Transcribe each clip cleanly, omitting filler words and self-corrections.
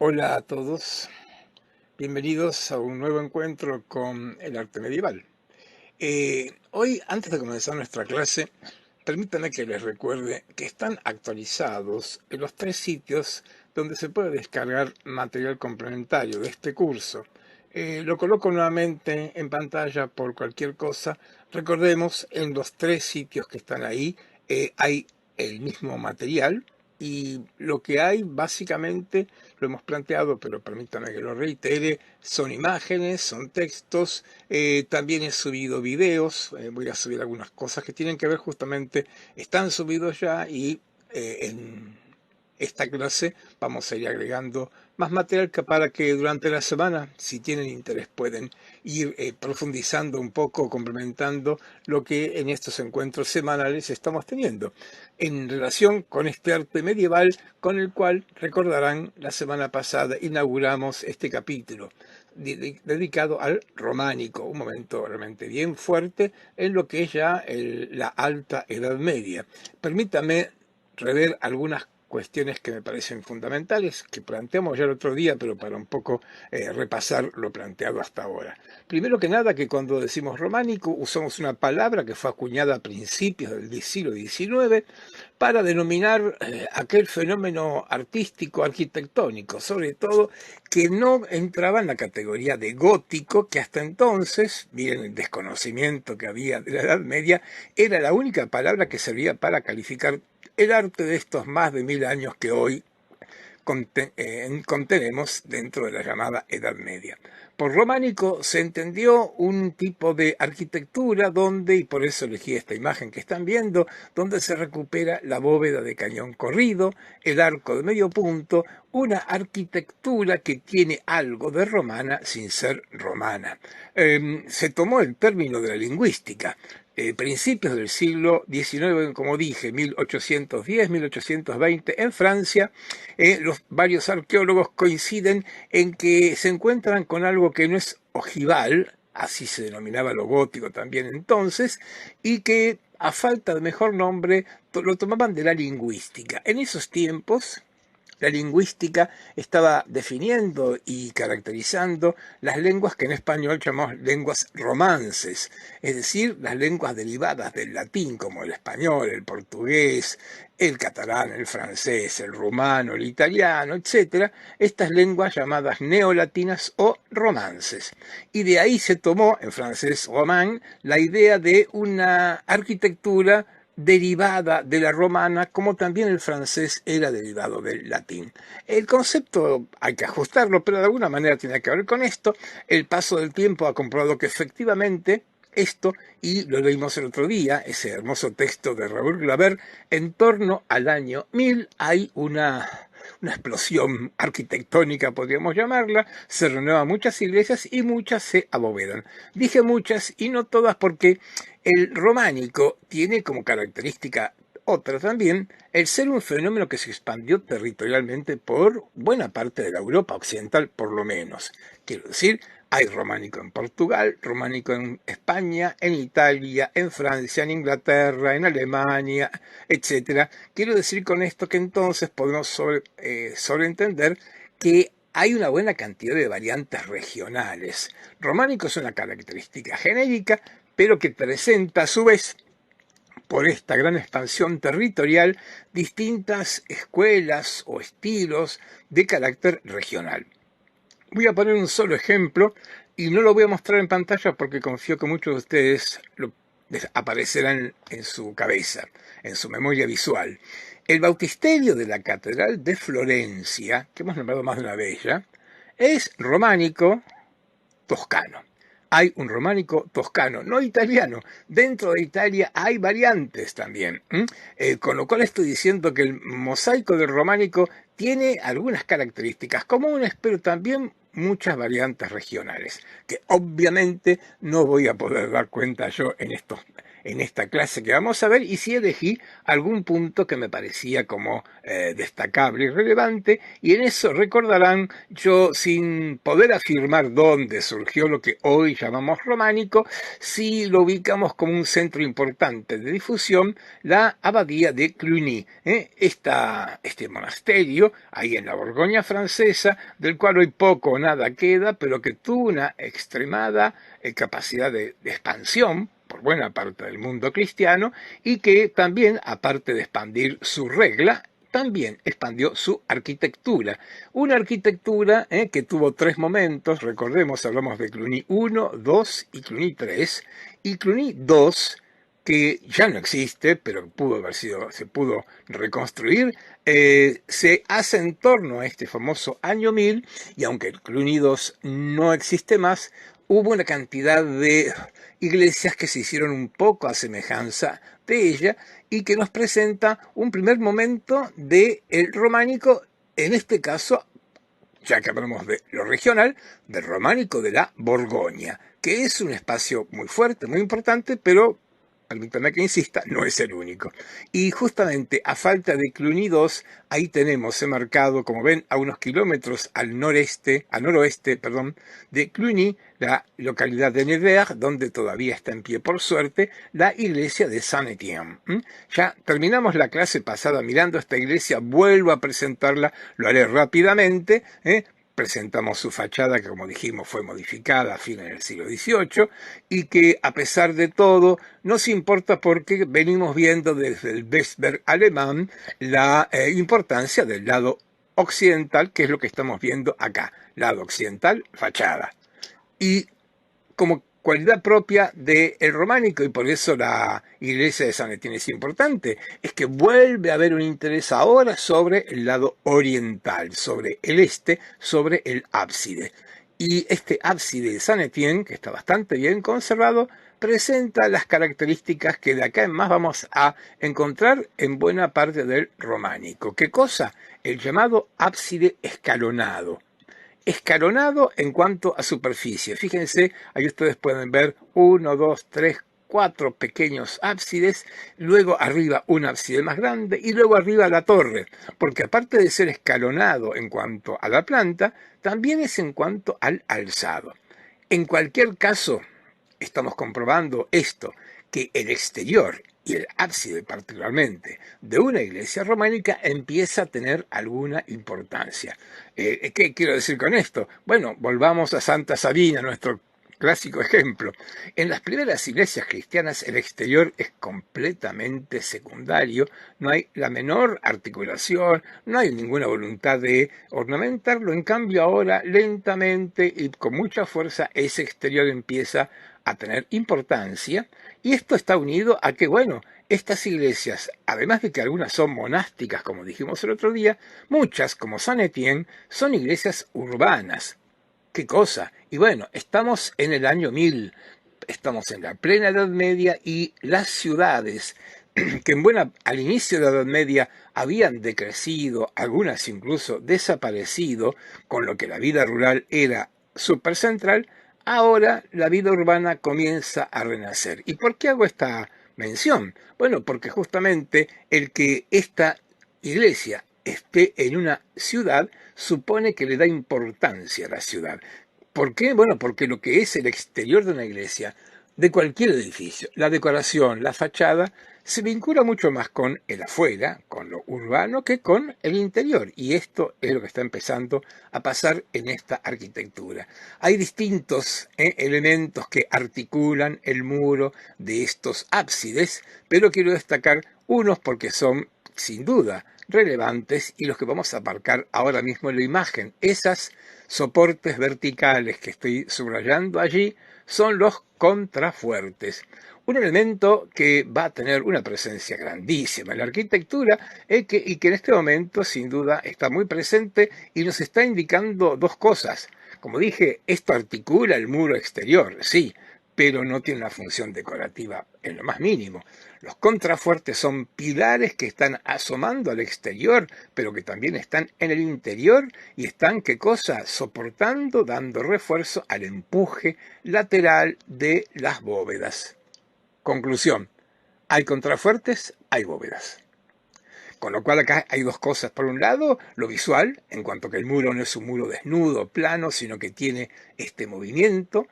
Hola a todos, bienvenidos a un nuevo encuentro con el arte medieval. Hoy, antes de comenzar nuestra clase, permítanme que les recuerde que están actualizados en los tres sitios donde se puede descargar material complementario de este curso. Lo coloco nuevamente en pantalla por cualquier cosa. Recordemos, en los tres sitios que están ahí hay el mismo material y lo que hay básicamente, lo hemos planteado, pero permítanme que lo reitere, son imágenes, son textos, también he subido videos, voy a subir algunas cosas que tienen que ver justamente, están subidos ya y en esta clase vamos a ir agregando más material para que durante la semana, si tienen interés, pueden ir profundizando un poco, complementando lo que en estos encuentros semanales estamos teniendo en relación con este arte medieval con el cual, recordarán, la semana pasada inauguramos este capítulo dedicado al románico, un momento realmente bien fuerte en lo que es ya la alta Edad Media. Permítame rever algunas cuestiones que me parecen fundamentales, que planteamos ya el otro día, pero para un poco repasar lo planteado hasta ahora. Primero que nada, que cuando decimos románico usamos una palabra que fue acuñada a principios del siglo XIX para denominar aquel fenómeno artístico, arquitectónico, sobre todo, que no entraba en la categoría de gótico, que hasta entonces, miren el desconocimiento que había de la Edad Media, era la única palabra que servía para calificar el arte de estos más de 1000 años que hoy contenemos dentro de la llamada Edad Media. Por románico se entendió un tipo de arquitectura donde, y por eso elegí esta imagen que están viendo, donde se recupera la bóveda de cañón corrido, el arco de medio punto, una arquitectura que tiene algo de romana sin ser romana. Se tomó el término de la lingüística. Principios del siglo XIX, como dije, 1810, 1820, en Francia, los varios arqueólogos coinciden en que se encuentran con algo que no es ojival, así se denominaba lo gótico también entonces, y que a falta de mejor nombre lo tomaban de la lingüística. En esos tiempos, la lingüística estaba definiendo y caracterizando las lenguas que en español llamamos lenguas romances, es decir, las lenguas derivadas del latín, como el español, el portugués, el catalán, el francés, el rumano, el italiano, etcétera, estas lenguas llamadas neolatinas o romances. Y de ahí se tomó, en francés román, la idea de una arquitectura derivada de la romana, como también el francés era derivado del latín. El concepto hay que ajustarlo, pero de alguna manera tiene que ver con esto. El paso del tiempo ha comprobado que efectivamente esto, y lo leímos el otro día, ese hermoso texto de Raúl Glaber, en torno al año 1000 hay una explosión arquitectónica, podríamos llamarla, se renuevan muchas iglesias y muchas se abovedan. Dije muchas y no todas porque el románico tiene como característica otra también el ser un fenómeno que se expandió territorialmente por buena parte de la Europa occidental, por lo menos. Quiero decir, hay románico en Portugal, románico en España, en Italia, en Francia, en Inglaterra, en Alemania, etcétera. Quiero decir con esto que entonces podemos sobreentender que hay una buena cantidad de variantes regionales. Románico es una característica genérica, pero que presenta a su vez, por esta gran expansión territorial, distintas escuelas o estilos de carácter regional. Voy a poner un solo ejemplo y no lo voy a mostrar en pantalla porque confío que muchos de ustedes les aparecerán en su cabeza, en su memoria visual. El bautisterio de la Catedral de Florencia, que hemos nombrado más de una vez ya, es románico toscano. Hay un románico toscano, no italiano. Dentro de Italia hay variantes también. Con lo cual estoy diciendo que el mosaico del románico tiene algunas características comunes, pero también muchas variantes regionales, que obviamente no voy a poder dar cuenta yo en esta clase que vamos a ver y sí elegí algún punto que me parecía como destacable y relevante, y en eso recordarán, yo sin poder afirmar dónde surgió lo que hoy llamamos románico, sí lo ubicamos como un centro importante de difusión, la abadía de Cluny, este monasterio ahí en la Borgoña francesa, del cual hoy poco o nada queda, pero que tuvo una extremada capacidad de expansión por buena parte del mundo cristiano, y que también, aparte de expandir su regla, también expandió su arquitectura. Una arquitectura que tuvo tres momentos, recordemos, hablamos de Cluny 1, 2 y Cluny 3, y Cluny 2, que ya no existe, pero pudo haber sido, se pudo reconstruir, se hace en torno a este famoso año 1000, y aunque el Cluny 2 no existe más, hubo una cantidad de iglesias que se hicieron un poco a semejanza de ella y que nos presenta un primer momento del románico, en este caso, ya que hablamos de lo regional, del románico de la Borgoña, que es un espacio muy fuerte, muy importante, pero permítame que insista, no es el único. Y justamente a falta de Cluny 2, ahí tenemos enmarcado, como ven, a unos kilómetros al noroeste, perdón, de Cluny, la localidad de Nevers, donde todavía está en pie por suerte, la iglesia de Saint-Étienne. Ya terminamos la clase pasada mirando esta iglesia, vuelvo a presentarla, lo haré rápidamente, presentamos su fachada que, como dijimos, fue modificada a fines del siglo XVIII y que, a pesar de todo, nos importa porque venimos viendo desde el Westberg alemán la importancia del lado occidental, que es lo que estamos viendo acá, lado occidental, fachada. Y como cualidad propia del románico, y por eso la iglesia de San Etienne es importante, es que vuelve a haber un interés ahora sobre el lado oriental, sobre el este, sobre el ábside. Y este ábside de San Etienne, que está bastante bien conservado, presenta las características que de acá en más vamos a encontrar en buena parte del románico. ¿Qué cosa? El llamado ábside escalonado. Escalonado en cuanto a superficie. Fíjense, ahí ustedes pueden ver 1, 2, 3, 4 pequeños ábsides, luego arriba un ábside más grande y luego arriba la torre, porque aparte de ser escalonado en cuanto a la planta, también es en cuanto al alzado. En cualquier caso, estamos comprobando esto, que el exterior y el ábside particularmente de una iglesia románica empieza a tener alguna importancia. ¿Qué quiero decir con esto? Bueno, volvamos a Santa Sabina, nuestro clásico ejemplo. En las primeras iglesias cristianas el exterior es completamente secundario, no hay la menor articulación, no hay ninguna voluntad de ornamentarlo, en cambio ahora lentamente y con mucha fuerza ese exterior empieza a tener importancia, y esto está unido a que, bueno, estas iglesias, además de que algunas son monásticas, como dijimos el otro día, muchas, como San Etienne, son iglesias urbanas. ¿Qué cosa? Y bueno, estamos en el año 1000, estamos en la plena Edad Media y las ciudades que al inicio de la Edad Media habían decrecido, algunas incluso desaparecido, con lo que la vida rural era súper central, ahora la vida urbana comienza a renacer. ¿Y por qué hago esta mención? Bueno, porque justamente el que esta iglesia esté en una ciudad supone que le da importancia a la ciudad. ¿Por qué? Bueno, porque lo que es el exterior de una iglesia, de cualquier edificio, la decoración, la fachada, se vincula mucho más con el afuera, con lo urbano, que con el interior. Y esto es lo que está empezando a pasar en esta arquitectura. Hay distintos elementos que articulan el muro de estos ábsides, pero quiero destacar unos porque son, sin duda, relevantes y los que vamos a aparcar ahora mismo en la imagen. Esas soportes verticales que estoy subrayando allí son los contrafuertes. Un elemento que va a tener una presencia grandísima en la arquitectura y que en este momento sin duda está muy presente y nos está indicando dos cosas. Como dije, esto articula el muro exterior, sí, pero no tiene una función decorativa en lo más mínimo. Los contrafuertes son pilares que están asomando al exterior, pero que también están en el interior y están, ¿qué cosa? Soportando, dando refuerzo al empuje lateral de las bóvedas. Conclusión. hay contrafuertes, hay bóvedas. Con lo cual acá hay dos cosas. Por un lado, lo visual, en cuanto que el muro no es un muro desnudo, plano, sino que tiene este movimiento,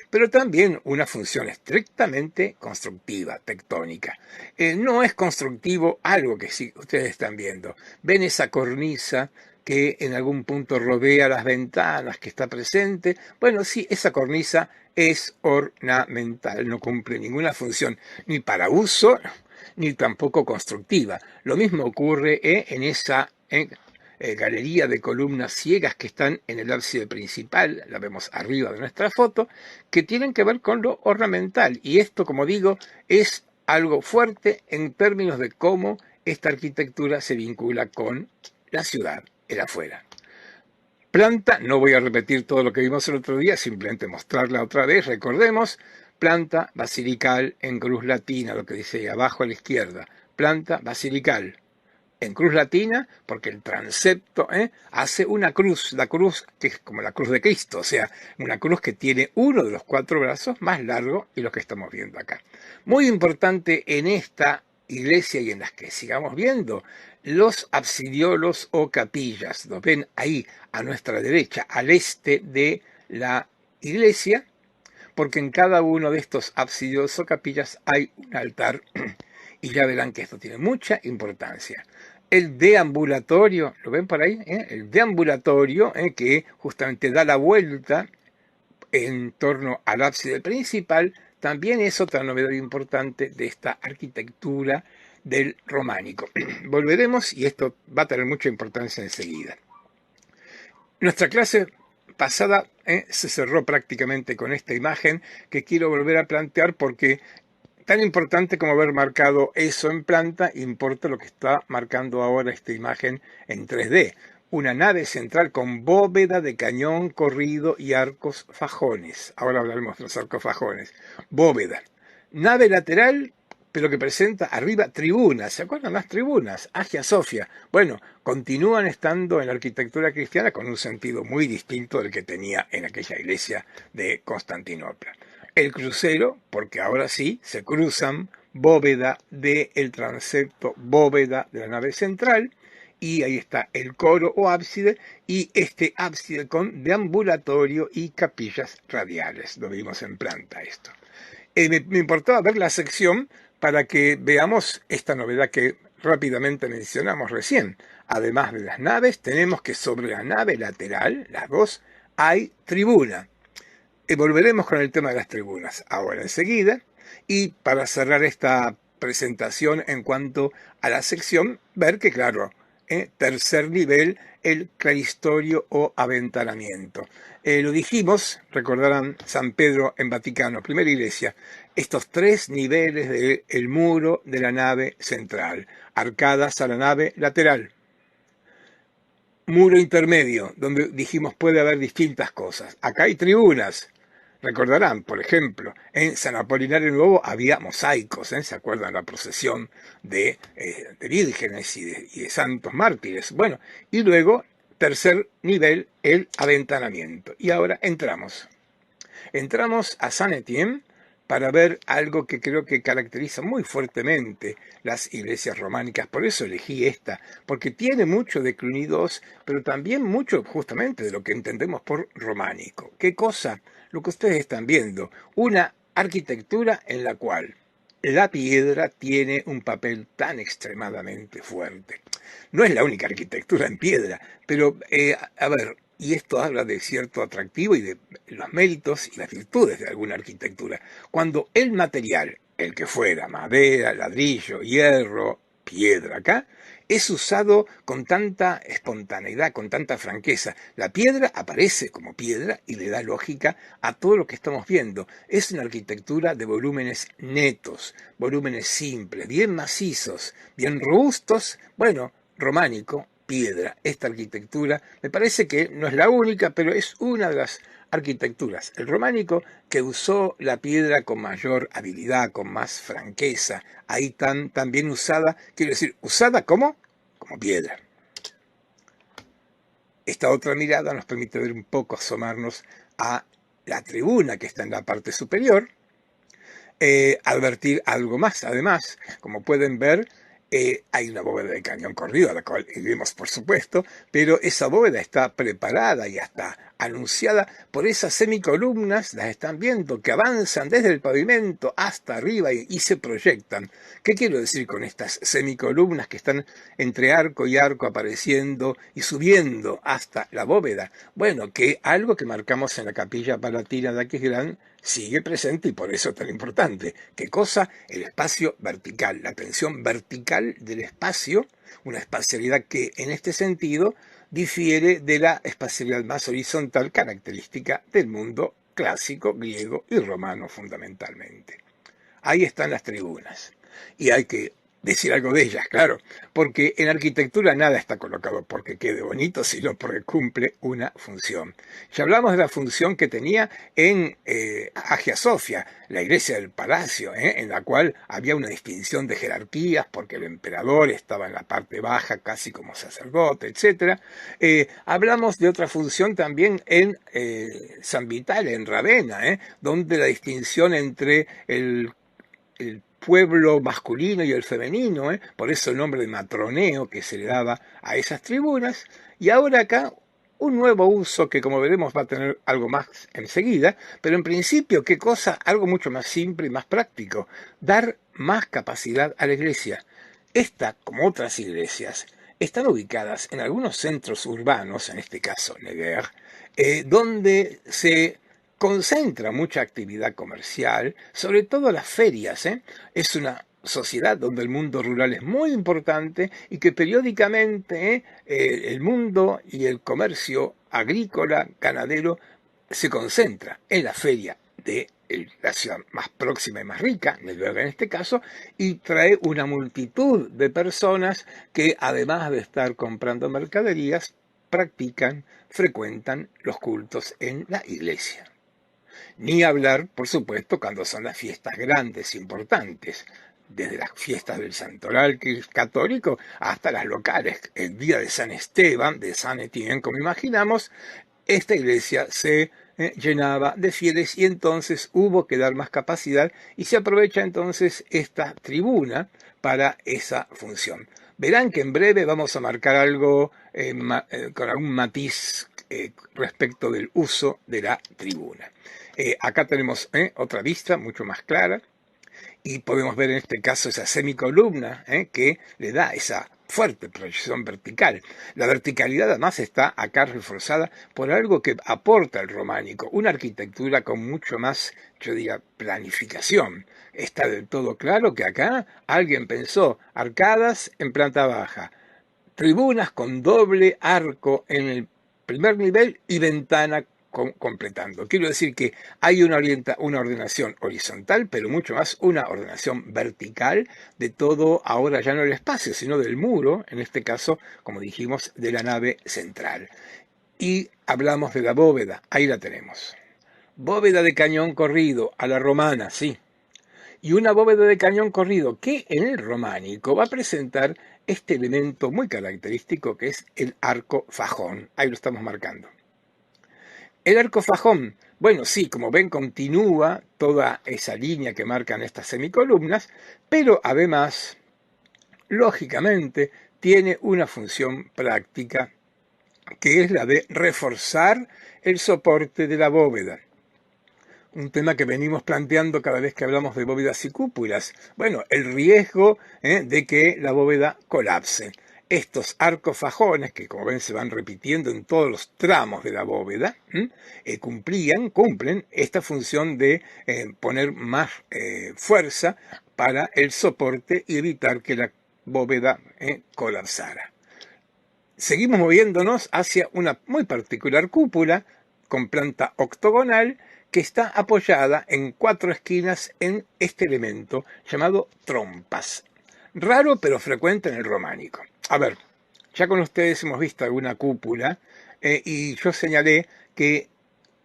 pero también una función estrictamente constructiva, tectónica. No es constructivo algo que sí ustedes están viendo. Ven esa cornisa que en algún punto rodea las ventanas, que está presente. Bueno, sí, esa cornisa es ornamental, no cumple ninguna función ni para uso ni tampoco constructiva. Lo mismo ocurre en esa galería de columnas ciegas que están en el ábside principal, la vemos arriba de nuestra foto, que tienen que ver con lo ornamental. Y esto, como digo, es algo fuerte en términos de cómo esta arquitectura se vincula con la ciudad, el afuera. Planta, no voy a repetir todo lo que vimos el otro día, simplemente mostrarla otra vez, recordemos, planta basilical en cruz latina, lo que dice ahí abajo a la izquierda, planta basilical en cruz latina, porque el transepto hace una cruz, la cruz que es como la cruz de Cristo, o sea, una cruz que tiene uno de los cuatro brazos más largo y lo que estamos viendo acá. Muy importante en esta iglesia y en las que sigamos viendo, los absidiolos o capillas, los ven ahí a nuestra derecha, al este de la iglesia, porque en cada uno de estos absidiolos o capillas hay un altar y ya verán que esto tiene mucha importancia. El deambulatorio, ¿lo ven por ahí? El deambulatorio que justamente da la vuelta en torno al ábside principal, también es otra novedad importante de esta arquitectura del románico. Volveremos y esto va a tener mucha importancia enseguida. Nuestra clase pasada se cerró prácticamente con esta imagen que quiero volver a plantear porque tan importante como haber marcado eso en planta, importa lo que está marcando ahora esta imagen en 3D. Una nave central con bóveda de cañón corrido y arcos fajones. Ahora hablaremos de los arcos fajones. Bóveda. Nave lateral, pero que presenta arriba tribunas. ¿Se acuerdan las tribunas? Hagia Sofia. Bueno, continúan estando en la arquitectura cristiana con un sentido muy distinto del que tenía en aquella iglesia de Constantinopla. El crucero, porque ahora sí se cruzan bóveda del transepto, bóveda de la nave central, y ahí está el coro o ábside, y este ábside con deambulatorio y capillas radiales. Lo vimos en planta esto. Me importaba ver la sección para que veamos esta novedad que rápidamente mencionamos recién. Además de las naves, tenemos que sobre la nave lateral, las dos, hay tribuna. Volveremos con el tema de las tribunas ahora enseguida. Y para cerrar esta presentación en cuanto a la sección, ver que, claro, tercer nivel, el claristorio o aventanamiento. Lo dijimos, recordarán San Pedro en Vaticano, primera iglesia, estos tres niveles del muro de la nave central, arcadas a la nave lateral. Muro intermedio, donde dijimos puede haber distintas cosas. Acá hay tribunas. Recordarán, por ejemplo, en San Apolinario Nuevo había mosaicos, ¿se acuerdan la procesión de vírgenes y de santos mártires? Bueno, y luego, tercer nivel, el aventanamiento. Y ahora entramos. Entramos a Saint-Étienne para ver algo que creo que caracteriza muy fuertemente las iglesias románicas. Por eso elegí esta, porque tiene mucho de Cluny II, pero también mucho justamente de lo que entendemos por románico. ¿Qué cosa? Lo que ustedes están viendo, una arquitectura en la cual la piedra tiene un papel tan extremadamente fuerte. No es la única arquitectura en piedra, pero a ver, y esto habla de cierto atractivo y de los méritos y las virtudes de alguna arquitectura. Cuando el material, el que fuera, madera, ladrillo, hierro, piedra acá, es usado con tanta espontaneidad, con tanta franqueza. La piedra aparece como piedra y le da lógica a todo lo que estamos viendo. Es una arquitectura de volúmenes netos, volúmenes simples, bien macizos, bien robustos, bueno, románico, piedra. Esta arquitectura me parece que no es la única, pero es una de las arquitecturas, el románico, que usó la piedra con mayor habilidad, con más franqueza, ahí tan bien usada, quiero decir, usada como piedra. Esta otra mirada nos permite ver un poco, asomarnos a la tribuna que está en la parte superior. advertir algo más. Además, como pueden ver, hay una bóveda de cañón corrido, a la cual iremos por supuesto, pero esa bóveda está preparada y está anunciada por esas semicolumnas, las están viendo, que avanzan desde el pavimento hasta arriba y se proyectan. ¿Qué quiero decir con estas semicolumnas que están entre arco y arco apareciendo y subiendo hasta la bóveda? Bueno, que algo que marcamos en la Capilla Palatina de Aquisgrán sigue presente y por eso es tan importante. ¿Qué cosa? El espacio vertical, la tensión vertical del espacio, una espacialidad que en este sentido difiere de la espacialidad más horizontal característica del mundo clásico, griego y romano fundamentalmente. Ahí están las tribunas. Y hay que decir algo de ellas, claro, porque en arquitectura nada está colocado porque quede bonito, sino porque cumple una función. Ya hablamos de la función que tenía en Hagia Sophia, la iglesia del palacio, en la cual había una distinción de jerarquías porque el emperador estaba en la parte baja, casi como sacerdote, etc. Hablamos de otra función también en San Vitale, en Ravenna, donde la distinción entre el pueblo masculino y el femenino, por eso el nombre de matroneo que se le daba a esas tribunas, y ahora acá un nuevo uso que como veremos va a tener algo más enseguida, pero en principio, ¿qué cosa? Algo mucho más simple y más práctico, dar más capacidad a la iglesia. Esta, como otras iglesias, están ubicadas en algunos centros urbanos, en este caso Nevers, donde se concentra mucha actividad comercial, sobre todo las ferias. Es una sociedad donde el mundo rural es muy importante y que periódicamente el mundo y el comercio agrícola, ganadero, se concentra en la feria de la ciudad más próxima y más rica, Nevers en este caso, y trae una multitud de personas que además de estar comprando mercaderías, practican, frecuentan los cultos en la iglesia. Ni hablar, por supuesto, cuando son las fiestas grandes, importantes, desde las fiestas del Santoral que es católico hasta las locales. El día de San Esteban, de San Etienne, como imaginamos, esta iglesia se llenaba de fieles y entonces hubo que dar más capacidad y se aprovecha entonces esta tribuna para esa función. Verán que en breve vamos a marcar algo con algún matiz respecto del uso de la tribuna. Acá tenemos otra vista mucho más clara y podemos ver en este caso esa semicolumna que le da esa fuerte proyección vertical. La verticalidad además está acá reforzada por algo que aporta el románico, una arquitectura con mucho más, yo diría, planificación. Está del todo claro que acá alguien pensó arcadas en planta baja, tribunas con doble arco en el primer nivel y ventana completando. Quiero decir que hay una ordenación horizontal, pero mucho más una ordenación vertical de todo, ahora ya no el espacio, sino del muro, en este caso, como dijimos, de la nave central. Y hablamos de la bóveda, ahí la tenemos. Bóveda de cañón corrido, a la romana, sí, y una bóveda de cañón corrido que en el románico va a presentar este elemento muy característico que es el arco fajón. Ahí lo estamos marcando. El arco fajón, bueno, sí, como ven, continúa toda esa línea que marcan estas semicolumnas, pero además, lógicamente, tiene una función práctica que es la de reforzar el soporte de la bóveda. Un tema que venimos planteando cada vez que hablamos de bóvedas y cúpulas. Bueno, el riesgo de que la bóveda colapse. Estos arcos fajones, que como ven se van repitiendo en todos los tramos de la bóveda, cumplen esta función de poner más fuerza para el soporte y evitar que la bóveda colapsara. Seguimos moviéndonos hacia una muy particular cúpula con planta octogonal que está apoyada en 4 esquinas en este elemento llamado trompas. Raro pero frecuente en el románico. A ver, ya con ustedes hemos visto alguna cúpula y yo señalé que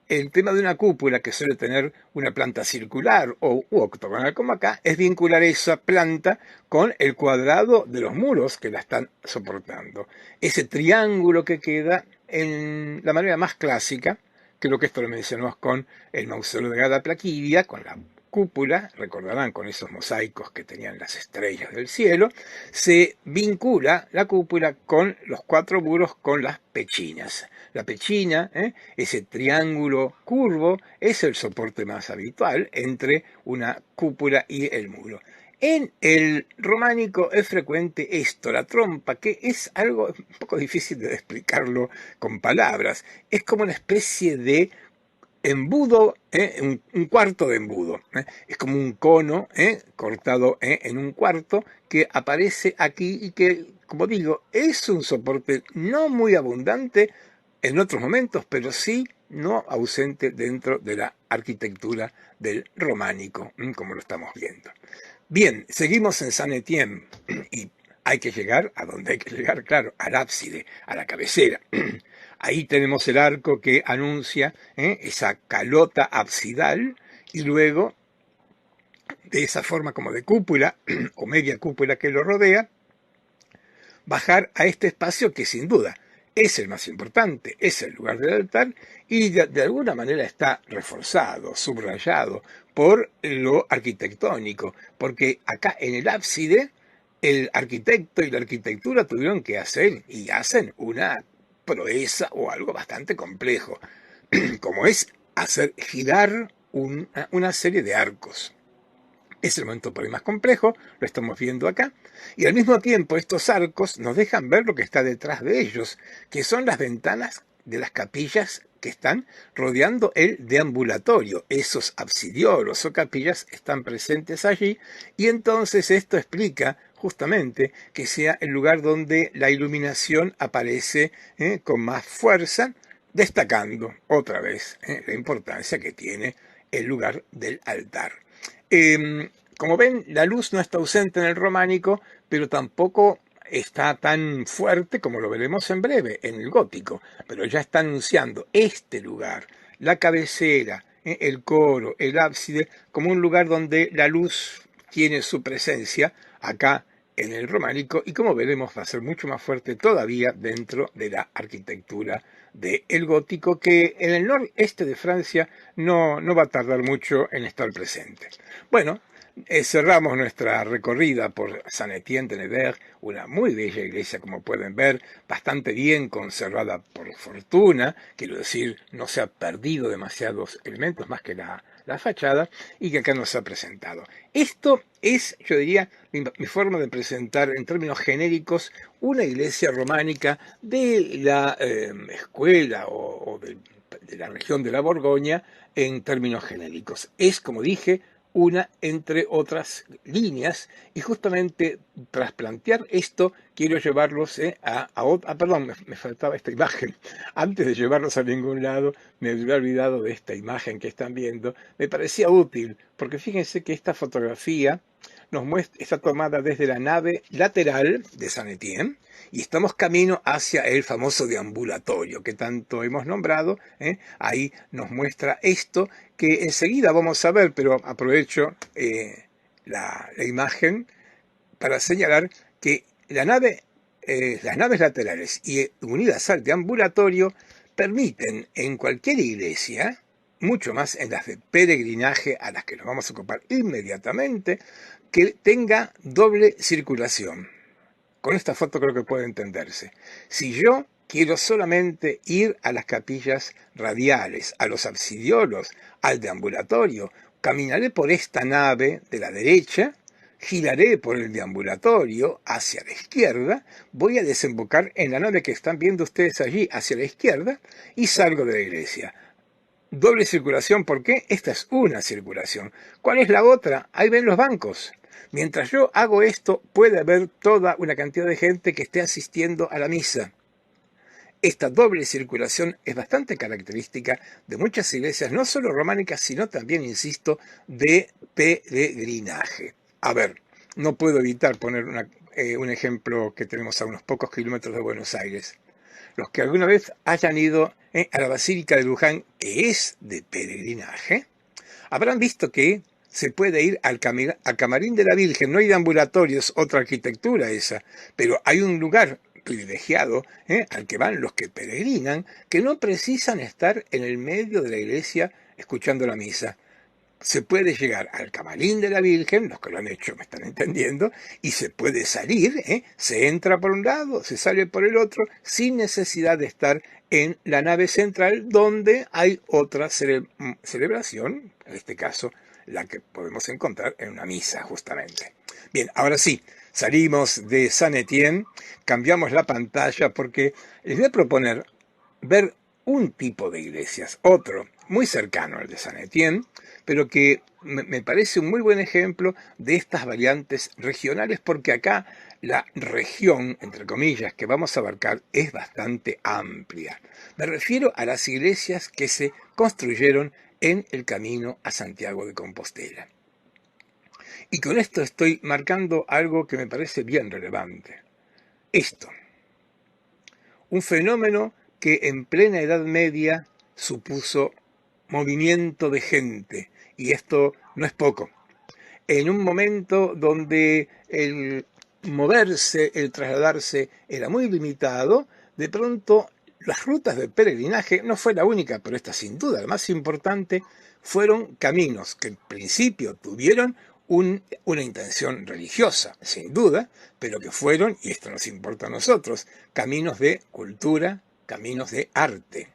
el tema de una cúpula que suele tener una planta circular o octogonal como acá es vincular esa planta con el cuadrado de los muros que la están soportando. Ese triángulo que queda en la manera más clásica, creo que esto lo mencionamos con el mausoleo de Gada Plaquidia, con la cúpula, recordarán con esos mosaicos que tenían las estrellas del cielo, se vincula la cúpula con los 4 muros con las pechinas. La pechina, ese triángulo curvo, es el soporte más habitual entre una cúpula y el muro. En el románico es frecuente esto, la trompa, que es algo un poco difícil de explicarlo con palabras. Es como una especie de embudo, un cuarto de embudo. Es como un cono cortado en un cuarto que aparece aquí y que, como digo, es un soporte no muy abundante en otros momentos, pero sí no ausente dentro de la arquitectura del románico, como lo estamos viendo. Bien, seguimos en Saint-Étienne y hay que llegar a donde hay que llegar, claro, al ábside, a la cabecera. Ahí tenemos el arco que anuncia esa calota absidal y luego, de esa forma como de cúpula o media cúpula que lo rodea, bajar a este espacio que sin duda es el más importante, es el lugar del altar y de alguna manera está reforzado, subrayado por lo arquitectónico, porque acá en el ábside el arquitecto y la arquitectura tuvieron que hacer y hacen una proeza o algo bastante complejo, como es hacer girar una serie de arcos. Es el momento por ahí más complejo, lo estamos viendo acá, y al mismo tiempo estos arcos nos dejan ver lo que está detrás de ellos, que son las ventanas de las capillas que están rodeando el deambulatorio. Esos absidiolos o capillas están presentes allí, y entonces esto explica justamente que sea el lugar donde la iluminación aparece con más fuerza, destacando otra vez la importancia que tiene el lugar del altar. Como ven, la luz no está ausente en el románico, pero tampoco está tan fuerte como lo veremos en breve en el gótico, pero ya está anunciando este lugar, la cabecera, el coro, el ábside, como un lugar donde la luz tiene su presencia acá en el románico y como veremos va a ser mucho más fuerte todavía dentro de la arquitectura del gótico, que en el noreste de Francia no va a tardar mucho en estar presente. Bueno, cerramos nuestra recorrida por Saint-Étienne-de-Nevers, una muy bella iglesia, como pueden ver, bastante bien conservada por fortuna, quiero decir, no se ha perdido demasiados elementos más que la fachada, y que acá nos ha presentado. Esto es, yo diría, mi forma de presentar en términos genéricos una iglesia románica de la escuela o de la región de la Borgoña en términos genéricos. Es, como dije, una entre otras líneas, y justamente tras plantear esto quiero llevarlos perdón, me faltaba esta imagen. Antes de llevarlos a ningún lado me había olvidado de esta imagen que están viendo. Me parecía útil porque fíjense que esta fotografía está tomada desde la nave lateral de Saint-Étienne y estamos camino hacia el famoso deambulatorio que tanto hemos nombrado. Ahí nos muestra esto que enseguida vamos a ver, pero aprovecho la imagen para señalar que las naves laterales y unidas al deambulatorio permiten en cualquier iglesia, mucho más en las de peregrinaje a las que nos vamos a ocupar inmediatamente, que tenga doble circulación. Con esta foto creo que puede entenderse. Si yo quiero solamente ir a las capillas radiales, a los absidiolos, al deambulatorio, caminaré por esta nave de la derecha, giraré por el deambulatorio hacia la izquierda, voy a desembocar en la nave que están viendo ustedes allí hacia la izquierda y salgo de la iglesia. Doble circulación, ¿por qué? Esta es una circulación. ¿Cuál es la otra? Ahí ven los bancos. Mientras yo hago esto, puede haber toda una cantidad de gente que esté asistiendo a la misa. Esta doble circulación es bastante característica de muchas iglesias, no solo románicas, sino también, insisto, de peregrinaje. A ver, no puedo evitar poner un ejemplo que tenemos a unos pocos kilómetros de Buenos Aires. Los que alguna vez hayan ido a la Basílica de Luján, que es de peregrinaje, habrán visto que se puede ir al Camarín de la Virgen. No hay deambulatorios, otra arquitectura esa, pero hay un lugar privilegiado al que van los que peregrinan, que no precisan estar en el medio de la iglesia escuchando la misa. se puede llegar al camarín de la Virgen, los que lo han hecho me están entendiendo, y se puede salir, se entra por un lado, se sale por el otro, sin necesidad de estar en la nave central, donde hay otra celebración, en este caso la que podemos encontrar en una misa justamente. Bien, ahora sí, salimos de San Etienne, cambiamos la pantalla porque les voy a proponer ver un tipo de iglesias, otro muy cercano al de San Etienne, pero que me parece un muy buen ejemplo de estas variantes regionales, porque acá la región, entre comillas, que vamos a abarcar es bastante amplia. Me refiero a las iglesias que se construyeron en el camino a Santiago de Compostela. Y con esto estoy marcando algo que me parece bien relevante. Esto, un fenómeno que en plena Edad Media supuso movimiento de gente, y esto no es poco. En un momento donde el moverse, el trasladarse era muy limitado, de pronto las rutas de peregrinaje, no fue la única, pero esta sin duda la más importante, fueron caminos que en principio tuvieron una intención religiosa, sin duda, pero que fueron, y esto nos importa a nosotros, caminos de cultura, caminos de arte.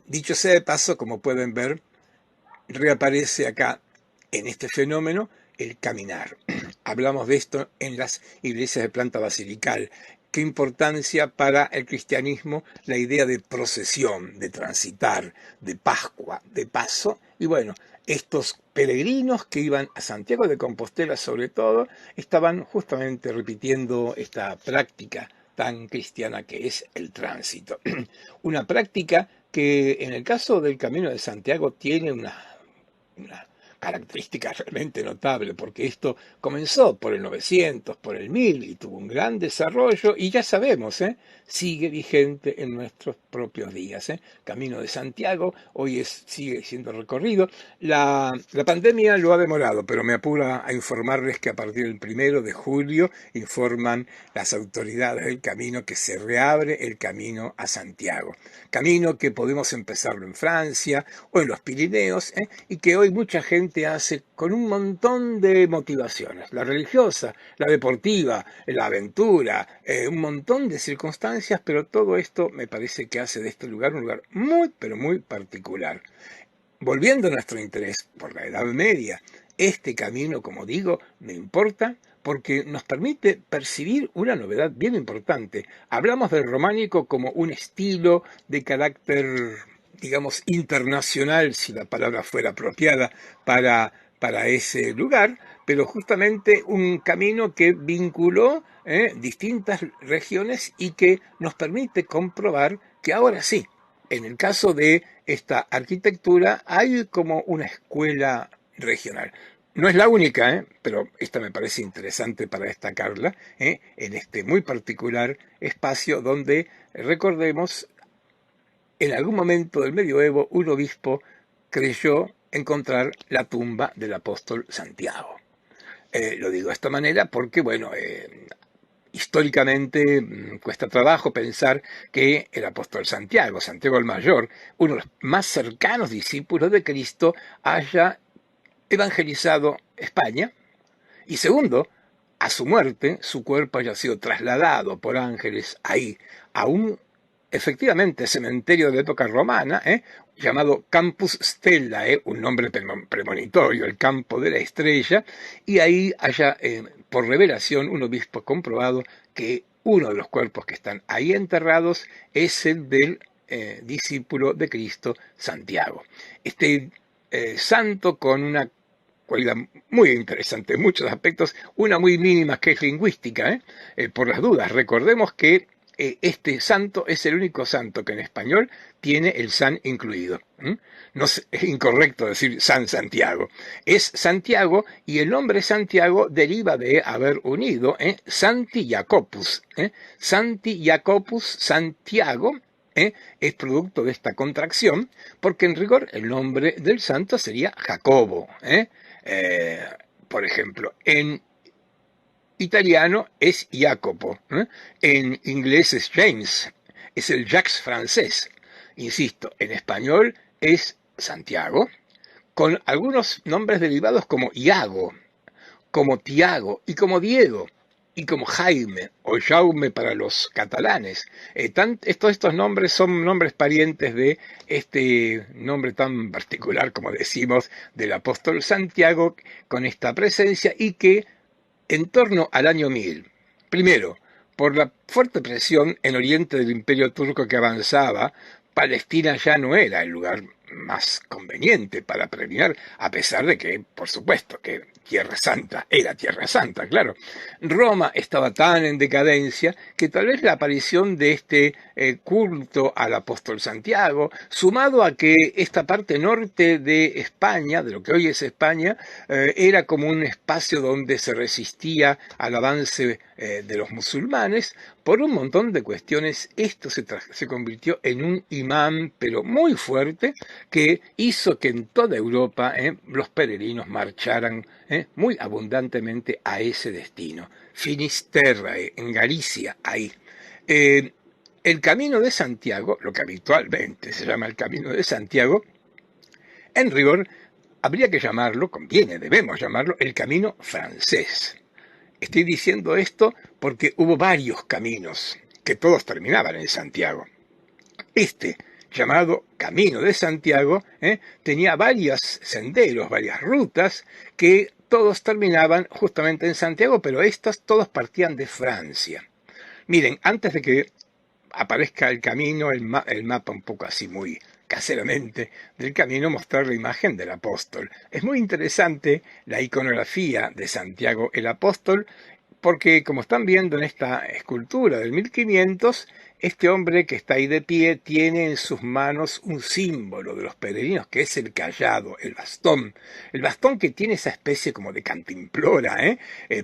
Dicho sea de paso, como pueden ver, reaparece acá en este fenómeno el caminar. Hablamos de esto en las iglesias de planta basilical. Qué importancia para el cristianismo la idea de procesión, de transitar, de Pascua, de paso. Y bueno, estos peregrinos que iban a Santiago de Compostela sobre todo, estaban justamente repitiendo esta práctica tan cristiana que es el tránsito. Una práctica que en el caso del Camino de Santiago tiene una característica realmente notable, porque esto comenzó por el 900, por el 1000 y tuvo un gran desarrollo y ya sabemos, sigue vigente en nuestros propios días. Camino de Santiago hoy sigue siendo recorrido. La pandemia lo ha demorado, pero me apura a informarles que a partir del 1 de julio informan las autoridades del camino que se reabre el camino a Santiago. Camino que podemos empezarlo en Francia o en los Pirineos, y que hoy mucha gente hace con un montón de motivaciones, la religiosa, la deportiva, la aventura, un montón de circunstancias, pero todo esto me parece que hace de este lugar un lugar muy, pero muy particular. Volviendo a nuestro interés por la Edad Media, este camino, como digo, me importa porque nos permite percibir una novedad bien importante. Hablamos del románico como un estilo de carácter, digamos, internacional, si la palabra fuera apropiada para ese lugar, pero justamente un camino que vinculó distintas regiones y que nos permite comprobar que ahora sí, en el caso de esta arquitectura, hay como una escuela regional. No es la única, pero esta me parece interesante para destacarla, en este muy particular espacio donde, recordemos, en algún momento del medioevo un obispo creyó encontrar la tumba del apóstol Santiago. Lo digo de esta manera porque, bueno, históricamente cuesta trabajo pensar que el apóstol Santiago, Santiago el Mayor, uno de los más cercanos discípulos de Cristo, haya evangelizado España, y segundo, a su muerte, su cuerpo haya sido trasladado por ángeles ahí, a un, efectivamente, cementerio de la época romana, llamado Campus Stella, un nombre premonitorio, el campo de la estrella, y ahí haya, por revelación, un obispo comprobado que uno de los cuerpos que están ahí enterrados es el del discípulo de Cristo, Santiago. Este santo con una cualidad muy interesante en muchos aspectos, una muy mínima que es lingüística, por las dudas. Recordemos que este santo es el único santo que en español tiene el San incluido. No es incorrecto decir San Santiago. Es Santiago y el nombre Santiago deriva de haber unido Santi Jacopus. Santi Jacopus, Santiago, es producto de esta contracción, porque en rigor el nombre del santo sería Jacobo. Por ejemplo, en italiano es Jacopo, en inglés es James, es el Jacques francés. Insisto, en español es Santiago, con algunos nombres derivados como Iago, como Tiago y como Diego y como Jaime o Jaume para los catalanes. Estos nombres son nombres parientes de este nombre tan particular, como decimos, del apóstol Santiago, con esta presencia y que en torno al año 1000, primero, por la fuerte presión en oriente del imperio turco que avanzaba, Palestina ya no era el lugar más conveniente para peregrinar, a pesar de que, por supuesto, que Tierra Santa era Tierra Santa, claro. Roma estaba tan en decadencia que tal vez la aparición de este culto al apóstol Santiago, sumado a que esta parte norte de España, de lo que hoy es España, era como un espacio donde se resistía al avance de los musulmanes. Por un montón de cuestiones, esto se convirtió en un imán, pero muy fuerte, que hizo que en toda Europa los peregrinos marcharan muy abundantemente a ese destino. Finisterrae, en Galicia, ahí. Eh, el Camino de Santiago, lo que habitualmente se llama el Camino de Santiago, en rigor habría que llamarlo, conviene, debemos llamarlo, el Camino francés. Estoy diciendo esto porque hubo varios caminos que todos terminaban en Santiago. Este, llamado Camino de Santiago, tenía varios senderos, varias rutas que todos terminaban justamente en Santiago, pero estos todos partían de Francia. Miren, antes de que aparezca el camino, el mapa un poco así muy caseramente del camino, mostrar la imagen del apóstol. Es muy interesante la iconografía de Santiago el apóstol, porque como están viendo en esta escultura del 1500, este hombre que está ahí de pie tiene en sus manos un símbolo de los peregrinos, que es el cayado, el bastón que tiene esa especie como de cantimplora,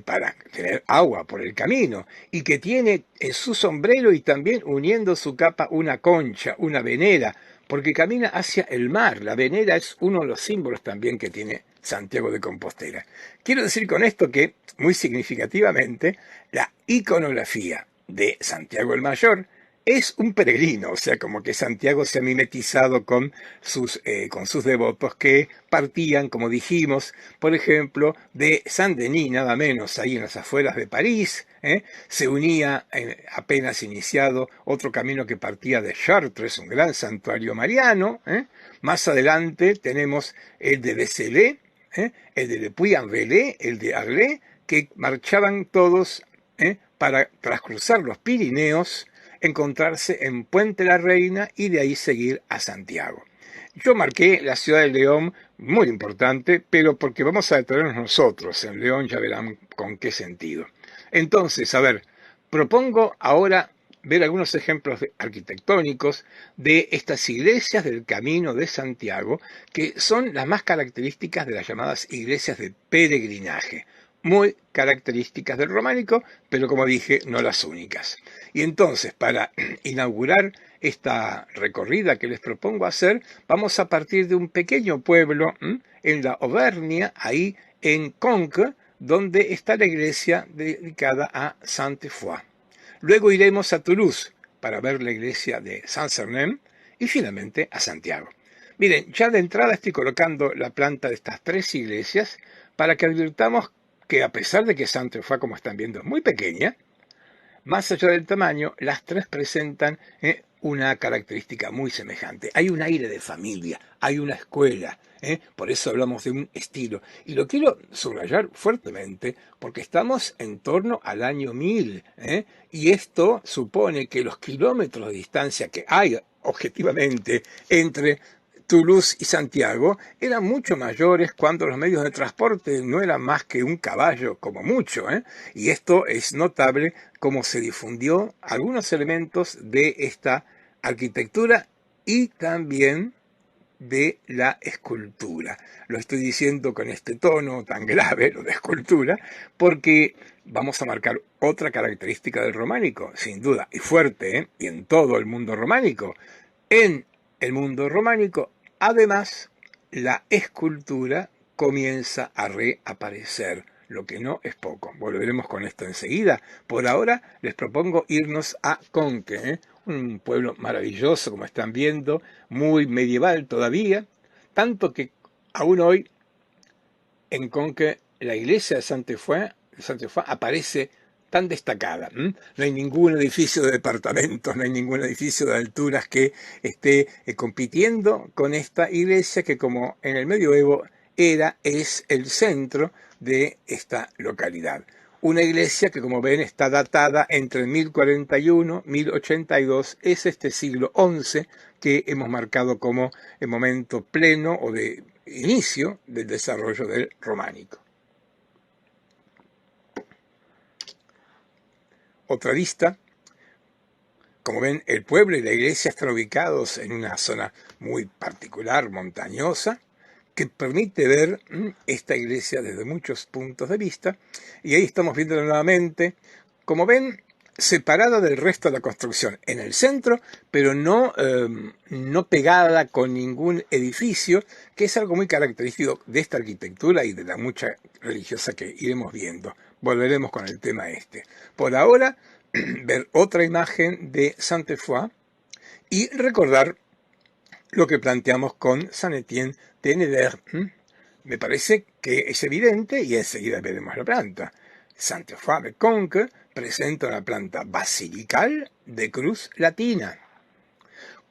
para tener agua por el camino, y que tiene en su sombrero y también uniendo su capa una concha, una venera, porque camina hacia el mar. La venera es uno de los símbolos también que tiene Santiago de Compostela. Quiero decir con esto que, muy significativamente, la iconografía de Santiago el Mayor es un peregrino, o sea, como que Santiago se ha mimetizado con sus devotos que partían, como dijimos, por ejemplo, de Saint-Denis, nada menos, ahí en las afueras de París. Se unía, apenas iniciado, otro camino que partía de Chartres, un gran santuario mariano. Más adelante tenemos el de Vézelay, el de Le Puy-en-Velay, el de Arles, que marchaban todos para, tras cruzar los Pirineos, encontrarse en Puente la Reina y de ahí seguir a Santiago. Yo marqué la ciudad de León, muy importante, pero porque vamos a detenernos nosotros en León, ya verán con qué sentido. Entonces, a ver, propongo ahora ver algunos ejemplos arquitectónicos de estas iglesias del Camino de Santiago, que son las más características de las llamadas iglesias de peregrinaje, muy características del románico, pero como dije, no las únicas. Y entonces, para inaugurar esta recorrida que les propongo hacer, vamos a partir de un pequeño pueblo en la Auvernia, ahí en Conques, donde está la iglesia dedicada a Sainte-Foy. Luego iremos a Toulouse para ver la iglesia de Saint-Sernin y finalmente a Santiago. Miren, ya de entrada estoy colocando la planta de estas tres iglesias para que advirtamos que a pesar de que Sainte-Foy, como están viendo, es muy pequeña, más allá del tamaño, las tres presentan una característica muy semejante. Hay un aire de familia, hay una escuela, por eso hablamos de un estilo. Y lo quiero subrayar fuertemente porque estamos en torno al año 1000, y esto supone que los kilómetros de distancia que hay objetivamente entre Toulouse y Santiago eran mucho mayores cuando los medios de transporte no eran más que un caballo como mucho, y esto es notable cómo se difundió algunos elementos de esta arquitectura y también de la escultura. Lo estoy diciendo con este tono tan grave, lo de escultura, porque vamos a marcar otra característica del románico, sin duda, y fuerte, y en todo el mundo románico. En el mundo románico, además, la escultura comienza a reaparecer, lo que no es poco. Volveremos con esto enseguida. Por ahora les propongo irnos a Conques, un pueblo maravilloso, como están viendo, muy medieval todavía, tanto que aún hoy en Conques la iglesia de Sainte-Foy aparece tan destacada. No hay ningún edificio de departamentos, no hay ningún edificio de alturas que esté compitiendo con esta iglesia que, como en el medioevo es el centro de esta localidad. Una iglesia que, como ven, está datada entre 1041 y 1082, es este siglo XI que hemos marcado como el momento pleno o de inicio del desarrollo del románico. Otra vista, como ven, el pueblo y la iglesia están ubicados en una zona muy particular, montañosa, que permite ver esta iglesia desde muchos puntos de vista, y ahí estamos viéndola nuevamente, como ven, separada del resto de la construcción, en el centro, pero no pegada con ningún edificio, que es algo muy característico de esta arquitectura y de la mucha religiosa que iremos viendo. Volveremos con el tema este. Por ahora, ver otra imagen de Sainte-Foy y recordar lo que planteamos con Saint-Étienne de Nevers. Me parece que es evidente y enseguida veremos la planta. Sainte-Foy de Conques presenta una planta basilical de cruz latina,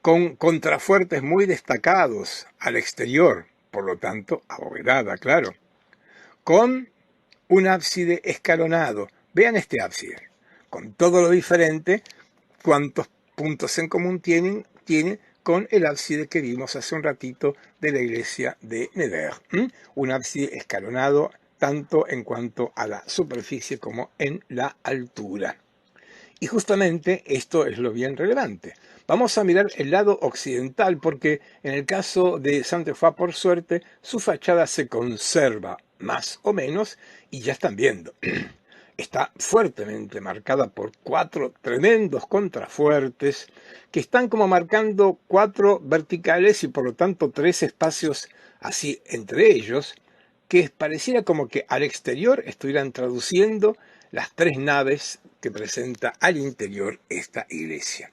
con contrafuertes muy destacados al exterior, por lo tanto abovedada, claro, con un ábside escalonado. Vean este ábside, con todo lo diferente, cuántos puntos en común tiene con el ábside que vimos hace un ratito de la iglesia de Nevers. Un ábside escalonado tanto en cuanto a la superficie como en la altura. Y justamente esto es lo bien relevante. Vamos a mirar el lado occidental porque en el caso de Sainte-Foy, por suerte, su fachada se conserva más o menos y ya están viendo. Está fuertemente marcada por 4 tremendos contrafuertes que están como marcando 4 verticales y por lo tanto 3 espacios así entre ellos, que pareciera como que al exterior estuvieran traduciendo las 3 naves que presenta al interior esta iglesia.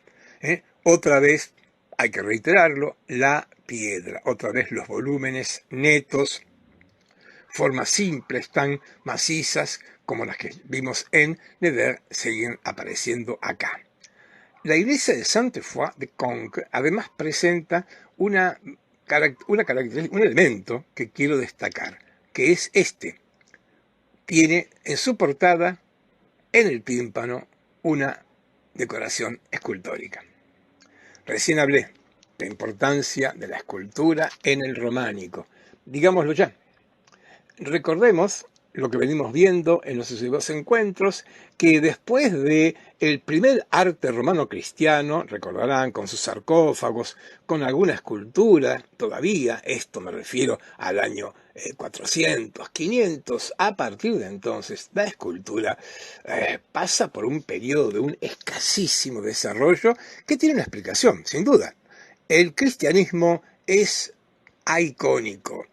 Otra vez, hay que reiterarlo, la piedra, otra vez los volúmenes netos, formas simples, tan macizas como las que vimos en Nevers, siguen apareciendo acá. La iglesia de Sainte-Foy de Conques además presenta un elemento que quiero destacar, que es este. Tiene en su portada, en el tímpano, una decoración escultórica. Recién hablé de la importancia de la escultura en el románico. Digámoslo ya. Recordemos lo que venimos viendo en los sucesivos encuentros, que después de el primer arte romano cristiano, recordarán, con sus sarcófagos, con alguna escultura todavía, esto me refiero al año 400, 500, a partir de entonces la escultura pasa por un periodo de un escasísimo desarrollo que tiene una explicación, sin duda. El cristianismo es icónico.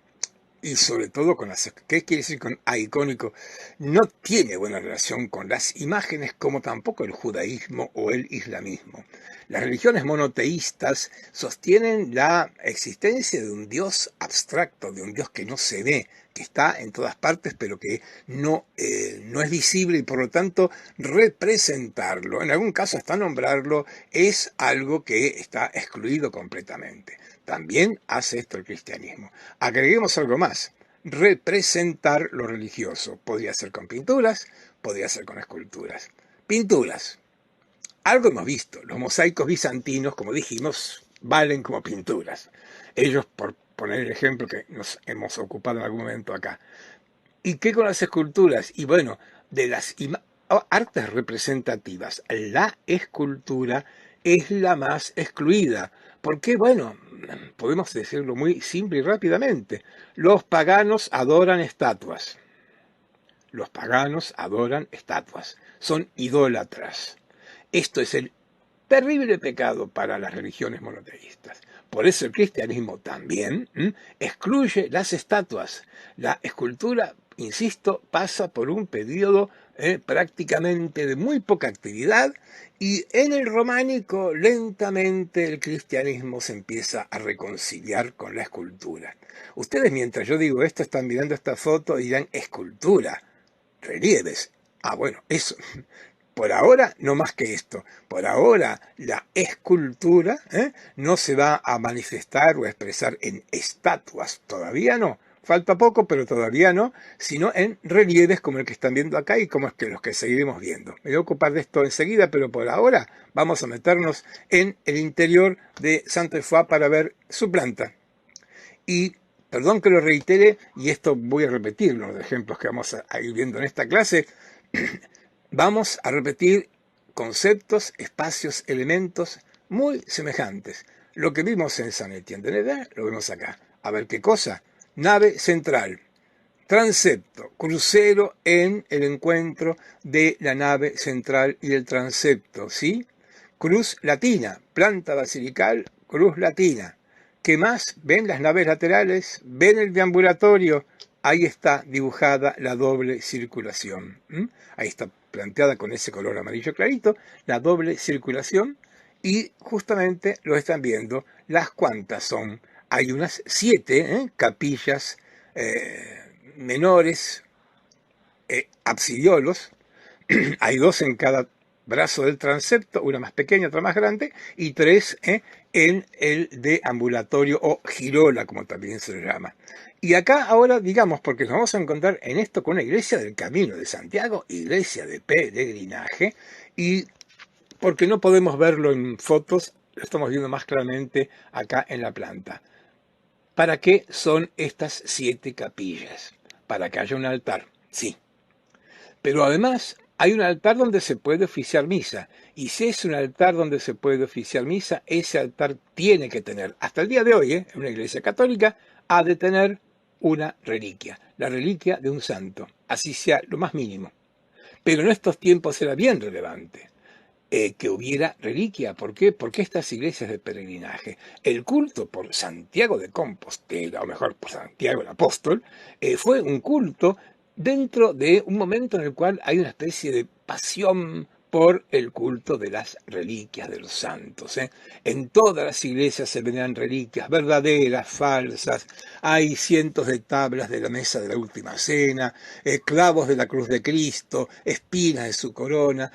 Y sobre todo con las... ¿Qué quiere decir con icónico? No tiene buena relación con las imágenes como tampoco el judaísmo o el islamismo. Las religiones monoteístas sostienen la existencia de un Dios abstracto, de un Dios que no se ve, que está en todas partes pero que no es visible y por lo tanto representarlo, en algún caso hasta nombrarlo, es algo que está excluido completamente. También hace esto el cristianismo. Agreguemos algo más. Representar lo religioso. Podría ser con pinturas, podría ser con esculturas. Pinturas. Algo hemos visto. Los mosaicos bizantinos, como dijimos, valen como pinturas. Ellos, por poner el ejemplo que nos hemos ocupado en algún momento acá. ¿Y qué con las esculturas? Y bueno, de las artes representativas, la escultura es la más excluida. Porque, bueno, podemos decirlo muy simple y rápidamente. Los paganos adoran estatuas. Los paganos adoran estatuas. Son idólatras. Esto es el terrible pecado para las religiones monoteístas. Por eso el cristianismo también excluye las estatuas. La escultura, insisto, pasa por un periodo prácticamente de muy poca actividad, y en el románico lentamente el cristianismo se empieza a reconciliar con la escultura. Ustedes, mientras yo digo esto, están mirando esta foto y dirán escultura, relieves. Ah, bueno, eso. Por ahora, no más que esto. Por ahora, la escultura no se va a manifestar o a expresar en estatuas. Todavía no. Falta poco, pero todavía no, sino en relieves como el que están viendo acá y como es que los que seguiremos viendo. Me voy a ocupar de esto enseguida, pero por ahora vamos a meternos en el interior de Sainte-Foy para ver su planta. Y perdón que lo reitere, y esto voy a repetir los ejemplos que vamos a ir viendo en esta clase. Vamos a repetir conceptos, espacios, elementos muy semejantes. Lo que vimos en San Etienne de Neda, lo vemos acá. A ver qué cosa. Nave central, transepto, crucero en el encuentro de la nave central y el transepto, ¿sí? Cruz latina, planta basilical, cruz latina. ¿Qué más? ¿Ven las naves laterales? ¿Ven el deambulatorio? Ahí está dibujada la doble circulación. Ahí está planteada con ese color amarillo clarito, la doble circulación. Y justamente lo están viendo, las cuantas son. Hay unas 7 capillas menores, absidiolos. Hay 2 en cada brazo del transepto, una más pequeña, otra más grande, y 3 en el deambulatorio o girola, como también se le llama. Y acá ahora, digamos, porque nos vamos a encontrar en esto con una iglesia del Camino de Santiago, iglesia de peregrinaje, y porque no podemos verlo en fotos, lo estamos viendo más claramente acá en la planta. ¿Para qué son estas 7 capillas? Para que haya un altar, sí. Pero además hay un altar donde se puede oficiar misa. Y si es un altar donde se puede oficiar misa, ese altar tiene que tener, hasta el día de hoy, en una iglesia católica, ha de tener una reliquia. La reliquia de un santo, así sea lo más mínimo. Pero en estos tiempos era bien relevante que hubiera reliquia. ¿Por qué? Porque estas iglesias de peregrinaje, el culto por Santiago de Compostela, o mejor, por Santiago el Apóstol, fue un culto dentro de un momento en el cual hay una especie de pasión por el culto de las reliquias de los santos. En todas las iglesias se veneran reliquias, verdaderas, falsas. Hay cientos de tablas de la mesa de la última cena, clavos de la cruz de Cristo, espinas de su corona,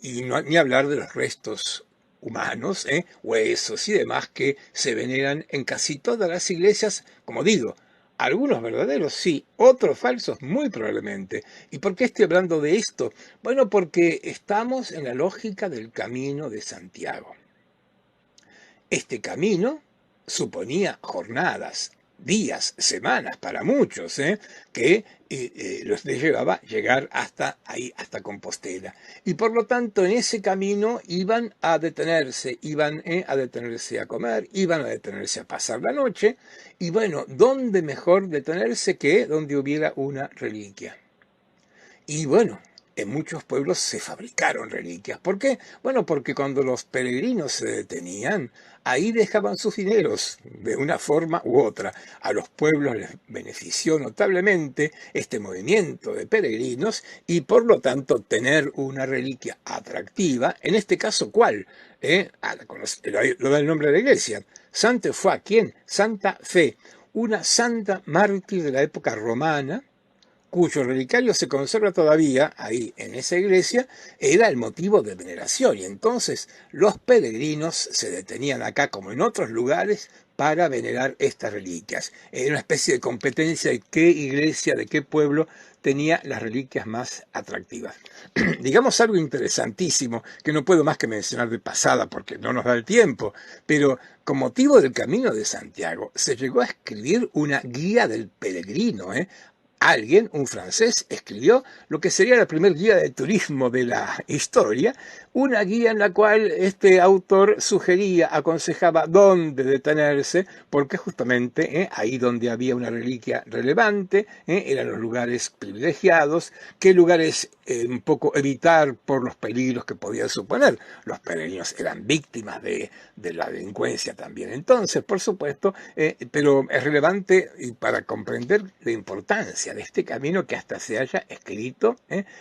y no, ni hablar de los restos humanos, huesos y demás que se veneran en casi todas las iglesias, como digo, algunos verdaderos, sí, otros falsos, muy probablemente. ¿Y por qué estoy hablando de esto? Bueno, porque estamos en la lógica del Camino de Santiago. Este camino suponía jornadas, días, semanas para muchos, que los llevaba a llegar hasta ahí, hasta Compostela. Y por lo tanto, en ese camino iban a detenerse a comer, iban a detenerse a pasar la noche. Y bueno, ¿dónde mejor detenerse que donde hubiera una reliquia? Y bueno, en muchos pueblos se fabricaron reliquias. ¿Por qué? Bueno, porque cuando los peregrinos se detenían, ahí dejaban sus dineros de una forma u otra. A los pueblos les benefició notablemente este movimiento de peregrinos y por lo tanto tener una reliquia atractiva, en este caso, ¿cuál? Lo da el nombre de la iglesia. Sainte-Foy, ¿quién? Santa Fe, una santa mártir de la época romana, cuyo relicario se conserva todavía ahí en esa iglesia, era el motivo de veneración. Y entonces los peregrinos se detenían acá como en otros lugares para venerar estas reliquias. Era una especie de competencia de qué iglesia, de qué pueblo tenía las reliquias más atractivas. Digamos algo interesantísimo que no puedo más que mencionar de pasada porque no nos da el tiempo, pero con motivo del Camino de Santiago se llegó a escribir una guía del peregrino, Alguien, un francés, escribió lo que sería la primera guía de turismo de la historia, una guía en la cual este autor sugería, aconsejaba dónde detenerse, porque justamente ahí donde había una reliquia relevante, eran los lugares privilegiados, qué lugares un poco evitar por los peligros que podían suponer. Los peregrinos eran víctimas de la delincuencia también. Entonces, por supuesto, pero es relevante para comprender la importancia iglesia, de este camino que hasta se haya escrito,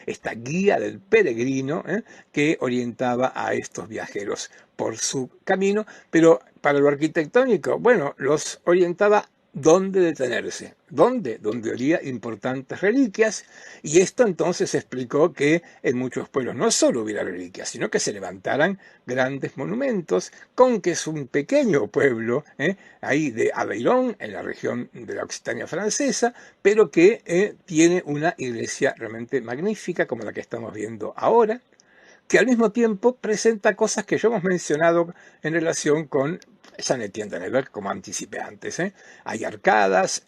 esta guía del peregrino que orientaba a estos viajeros por su camino, pero para lo arquitectónico, bueno, los orientaba dónde detenerse, donde había importantes reliquias, y esto entonces explicó que en muchos pueblos no solo hubiera reliquias, sino que se levantaran grandes monumentos, con que es un pequeño pueblo, ahí de Aveyron, en la región de la Occitania francesa, pero que tiene una iglesia realmente magnífica, como la que estamos viendo ahora, que al mismo tiempo presenta cosas que ya hemos mencionado en relación con San Etienne de Nevers, como anticipé antes. Hay arcadas,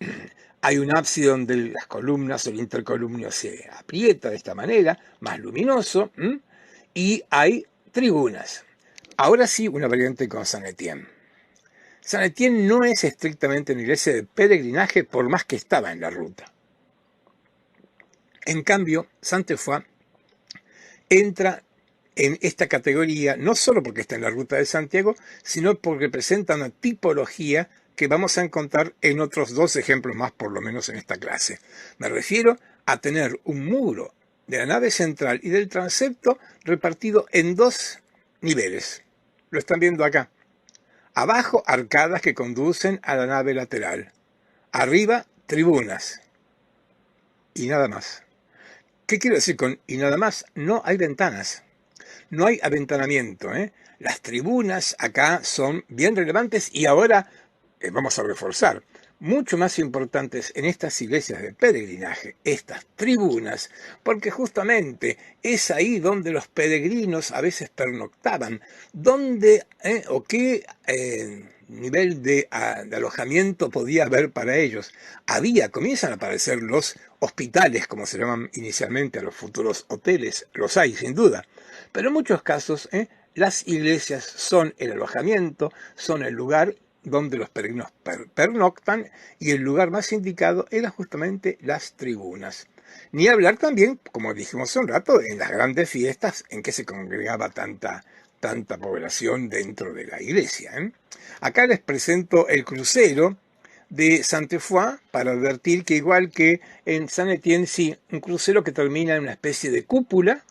hay un ábside donde las columnas o el intercolumnio se aprieta de esta manera, más luminoso, y hay tribunas. Ahora sí, una variante con San Etienne. San Etienne no es estrictamente una iglesia de peregrinaje, por más que estaba en la ruta. En cambio, Sainte-Foy entra en esta categoría, no solo porque está en la ruta de Santiago, sino porque presenta una tipología que vamos a encontrar en otros dos ejemplos más, por lo menos en esta clase. Me refiero a tener un muro de la nave central y del transepto repartido en dos niveles. Lo están viendo acá. Abajo, arcadas que conducen a la nave lateral. Arriba, tribunas. Y nada más. ¿Qué quiero decir con y nada más? No hay ventanas. No hay aventanamiento. Las tribunas acá son bien relevantes y ahora vamos a reforzar. Mucho más importantes en estas iglesias de peregrinaje, estas tribunas, porque justamente es ahí donde los peregrinos a veces pernoctaban, donde o qué nivel de alojamiento podía haber para ellos. Comienzan a aparecer los hospitales, como se llaman inicialmente a los futuros hoteles, los hay sin duda, pero en muchos casos las iglesias son el alojamiento, son el lugar donde los peregrinos pernoctan, y el lugar más indicado era justamente las tribunas. Ni hablar también, como dijimos hace un rato, en las grandes fiestas en que se congregaba tanta población dentro de la iglesia. Acá les presento el crucero de Sainte-Foy para advertir que igual que en San Etienne, sí, un crucero que termina en una especie de cúpula,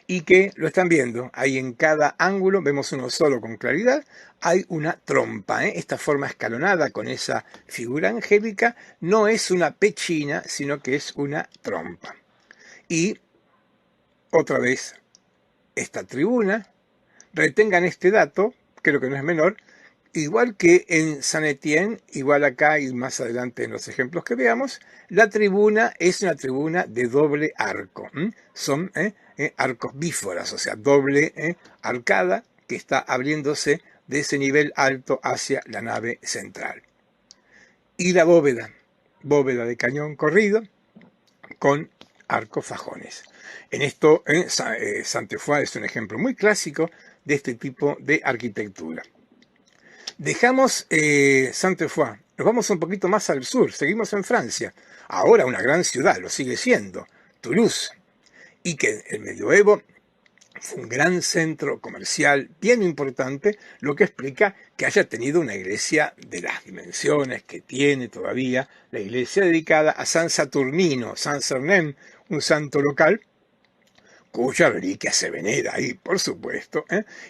y que lo están viendo, ahí en cada ángulo, vemos uno solo con claridad, hay una trompa, esta forma escalonada con esa figura angélica no es una pechina, sino que es una trompa. Y otra vez, esta tribuna, retengan este dato, creo que no es menor, igual que en San Etienne, igual acá y más adelante en los ejemplos que veamos, la tribuna es una tribuna de doble arco. Son arcos bíforas, o sea, doble arcada que está abriéndose de ese nivel alto hacia la nave central. Y la bóveda de cañón corrido con arcos fajones. En esto, Sainte-Foy es un ejemplo muy clásico de este tipo de arquitectura. Dejamos Sainte-Foy, nos vamos un poquito más al sur, seguimos en Francia, ahora una gran ciudad, lo sigue siendo, Toulouse, y que en el medioevo fue un gran centro comercial bien importante, lo que explica que haya tenido una iglesia de las dimensiones que tiene todavía, la iglesia dedicada a San Saturnino, San Sernin, un santo local, cuya reliquia se venera ahí, por supuesto,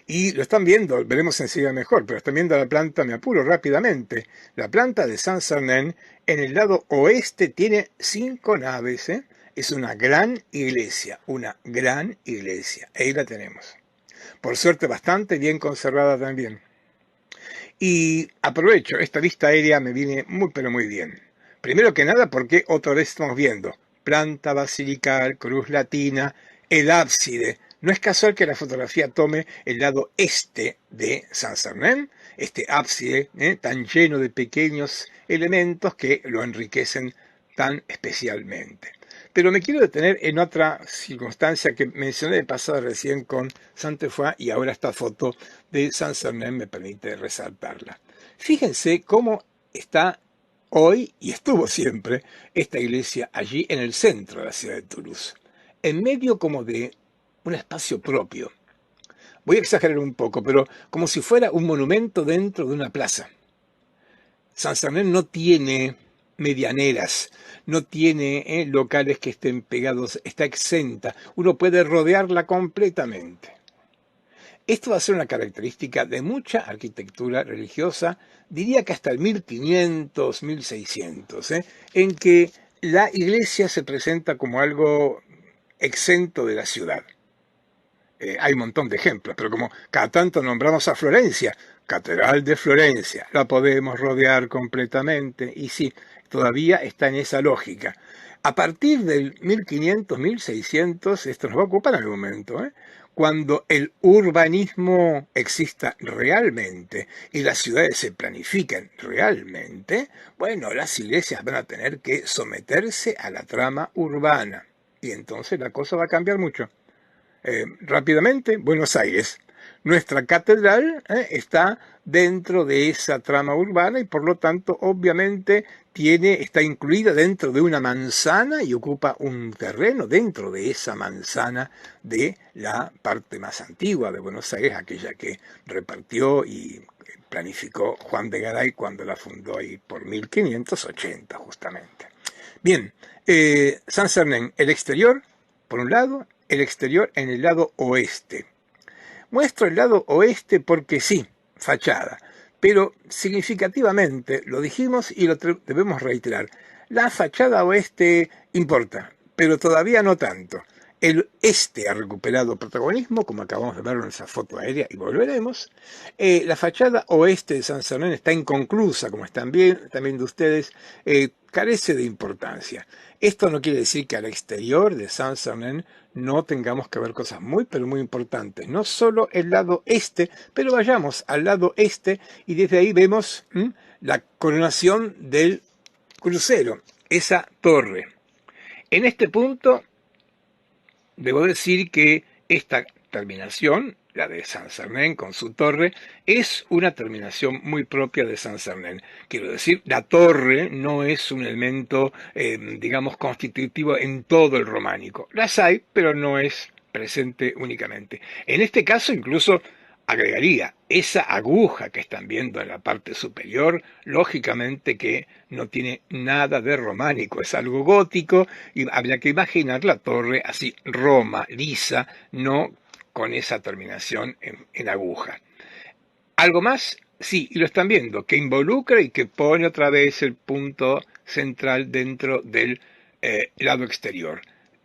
y lo están viendo, veremos enseguida mejor, pero están viendo la planta, me apuro rápidamente, la planta de San Sernin en el lado oeste tiene 5 naves, es una gran iglesia, ahí la tenemos. Por suerte bastante bien conservada también. Y aprovecho, esta vista aérea me viene muy pero muy bien. Primero que nada porque otra vez estamos viendo planta basilical, cruz latina, el ábside. No es casual que la fotografía tome el lado este de San Sernin, este ábside tan lleno de pequeños elementos que lo enriquecen tan especialmente. Pero me quiero detener en otra circunstancia que mencioné de pasada recién con Sainte-Foy, y ahora esta foto de San Sernin me permite resaltarla. Fíjense cómo está hoy, y estuvo siempre, esta iglesia allí en el centro de la ciudad de Toulouse, en medio como de un espacio propio. Voy a exagerar un poco, pero como si fuera un monumento dentro de una plaza. San Sernin no tiene medianeras, no tiene locales que estén pegados, está exenta. Uno puede rodearla completamente. Esto va a ser una característica de mucha arquitectura religiosa, diría que hasta el 1500, 1600, en que la iglesia se presenta como algo exento de la ciudad. Hay un montón de ejemplos, pero como cada tanto nombramos a Florencia, Catedral de Florencia, la podemos rodear completamente, y sí, todavía está en esa lógica. A partir del 1500, 1600, esto nos va a ocupar en algún momento, cuando el urbanismo exista realmente y las ciudades se planifiquen realmente, bueno, las iglesias van a tener que someterse a la trama urbana. Y entonces la cosa va a cambiar mucho. Rápidamente, Buenos Aires. Nuestra catedral está dentro de esa trama urbana y por lo tanto obviamente está incluida dentro de una manzana y ocupa un terreno dentro de esa manzana de la parte más antigua de Buenos Aires, aquella que repartió y planificó Juan de Garay cuando la fundó ahí por 1580 justamente. Bien, San Sernín, el exterior, por un lado, el exterior en el lado oeste. Muestro el lado oeste porque sí, fachada, pero significativamente, lo dijimos y lo debemos reiterar, la fachada oeste importa, pero todavía no tanto. El este ha recuperado protagonismo, como acabamos de ver en esa foto aérea, y volveremos. La fachada oeste de San Sernín está inconclusa, como están viendo ustedes, carece de importancia. Esto no quiere decir que al exterior de San Sernín no tengamos que ver cosas muy, pero muy importantes. No solo el lado este, pero vayamos al lado este y desde ahí vemos la coronación del crucero, esa torre. En este punto, debo decir que esta terminación, la de San Sernín con su torre, es una terminación muy propia de San Sernín. Quiero decir, la torre no es un elemento, digamos, constitutivo en todo el románico. Las hay, pero no es presente únicamente. En este caso, incluso agregaría esa aguja que están viendo en la parte superior, lógicamente que no tiene nada de románico, es algo gótico y habría que imaginar la torre así, Roma, lisa, no con esa terminación en aguja. ¿Algo más? Sí, y lo están viendo, que involucra y que pone otra vez el punto central dentro del lado exterior.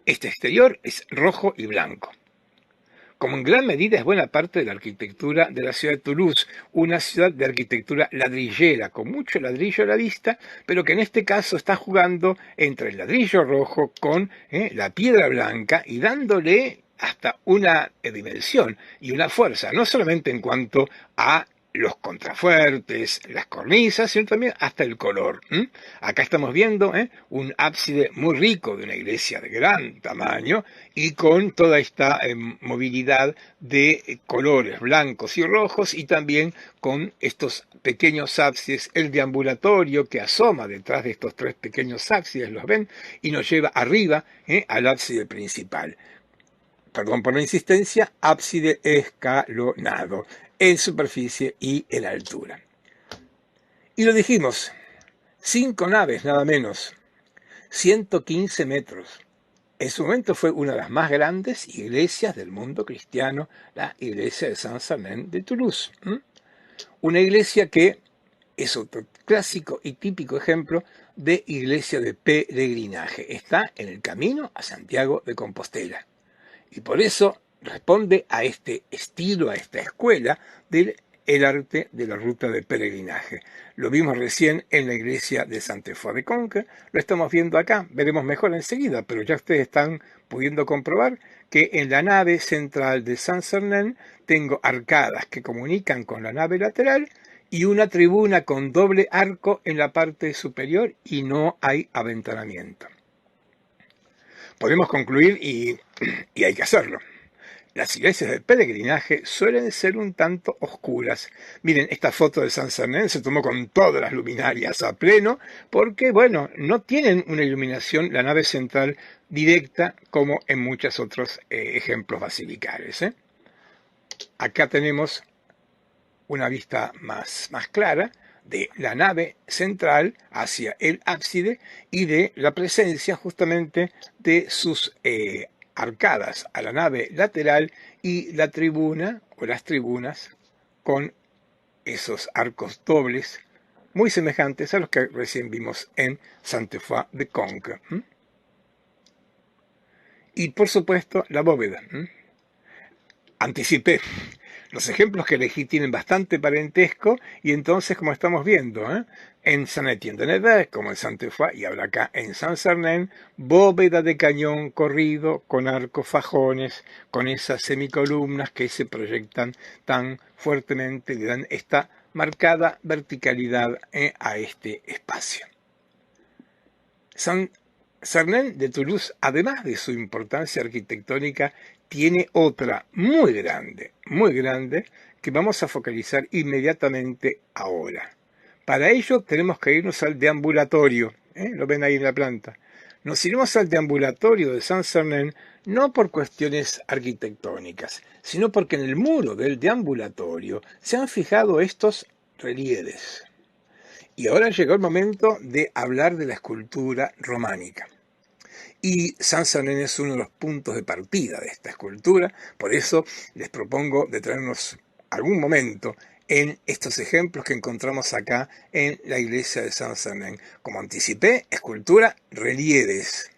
Este exterior es rojo y blanco. Como en gran medida es buena parte de la arquitectura de la ciudad de Toulouse, una ciudad de arquitectura ladrillera, con mucho ladrillo a la vista, pero que en este caso está jugando entre el ladrillo rojo con la piedra blanca y dándole hasta una dimensión y una fuerza, no solamente en cuanto a los contrafuertes, las cornisas, sino también hasta el color. Acá estamos viendo un ábside muy rico de una iglesia de gran tamaño y con toda esta movilidad de colores blancos y rojos y también con estos pequeños ábsides, el deambulatorio que asoma detrás de estos tres pequeños ábsides, los ven, y nos lleva arriba al ábside principal. Perdón por la insistencia, ábside escalonado en superficie y en altura. Y lo dijimos, 5 naves nada menos, 115 metros. En su momento fue una de las más grandes iglesias del mundo cristiano, la iglesia de San Sernín de Toulouse. Una iglesia que es otro clásico y típico ejemplo de iglesia de peregrinaje. Está en el camino a Santiago de Compostela. Y por eso responde a este estilo, a esta escuela del arte de la ruta de peregrinaje. Lo vimos recién en la iglesia de Sainte-Foy-de-Conques, lo estamos viendo acá, veremos mejor enseguida, pero ya ustedes están pudiendo comprobar que en la nave central de San Sernín tengo arcadas que comunican con la nave lateral y una tribuna con doble arco en la parte superior y no hay aventanamiento. Podemos concluir y hay que hacerlo. Las iglesias de peregrinaje suelen ser un tanto oscuras. Miren, esta foto de San Sernín se tomó con todas las luminarias a pleno porque, bueno, no tienen una iluminación, la nave central, directa como en muchos otros ejemplos basilicales. Acá tenemos una vista más clara de la nave central hacia el ábside y de la presencia justamente de sus arcadas a la nave lateral y la tribuna o las tribunas con esos arcos dobles muy semejantes a los que recién vimos en Sainte-Foy de Conques. Y por supuesto la bóveda. Anticipé. Los ejemplos que elegí tienen bastante parentesco y entonces, como estamos viendo, en Saint-Étienne-de-Nevers, como en Sainte-Foy, y ahora acá en Saint-Sernin, bóveda de cañón corrido con arcos fajones, con esas semicolumnas que se proyectan tan fuertemente, le dan esta marcada verticalidad a este espacio. Saint-Sernin de Toulouse, además de su importancia arquitectónica, tiene otra muy grande, que vamos a focalizar inmediatamente ahora. Para ello tenemos que irnos al deambulatorio, lo ven ahí en la planta. Nos iremos al deambulatorio de Saint-Sernin no por cuestiones arquitectónicas, sino porque en el muro del deambulatorio se han fijado estos relieves. Y ahora llegó el momento de hablar de la escultura románica. Y Saint-Sernin es uno de los puntos de partida de esta escultura, por eso les propongo detenernos algún momento en estos ejemplos que encontramos acá en la iglesia de Saint-Sernin. Como anticipé, escultura, relieves.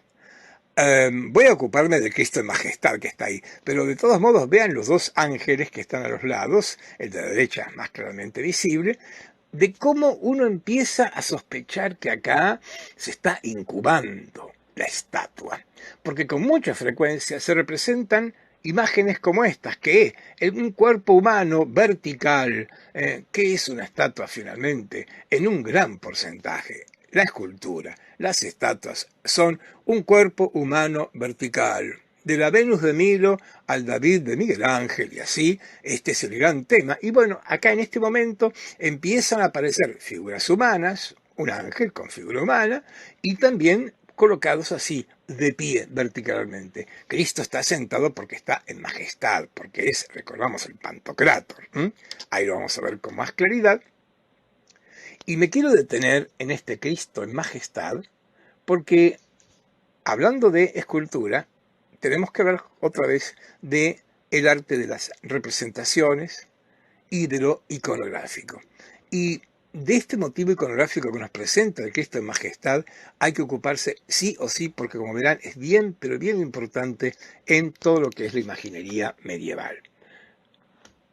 Voy a ocuparme del Cristo en Majestad que está ahí, pero de todos modos vean los dos ángeles que están a los lados, el de la derecha más claramente visible, de cómo uno empieza a sospechar que acá se está incubando la estatua, porque con mucha frecuencia se representan imágenes como estas, que es un cuerpo humano vertical, que es una estatua finalmente, en un gran porcentaje. La escultura, las estatuas son un cuerpo humano vertical. De la Venus de Milo al David de Miguel Ángel y así, este es el gran tema. Y bueno, acá en este momento empiezan a aparecer figuras humanas, un ángel con figura humana, y también colocados así, de pie, verticalmente. Cristo está sentado porque está en majestad, porque es, recordamos, el Pantocrátor. Ahí lo vamos a ver con más claridad. Y me quiero detener en este Cristo en majestad, porque hablando de escultura, tenemos que hablar otra vez de el arte de las representaciones y de lo iconográfico. Y de este motivo iconográfico que nos presenta el Cristo en Majestad hay que ocuparse sí o sí, porque como verán es bien, pero bien importante en todo lo que es la imaginería medieval.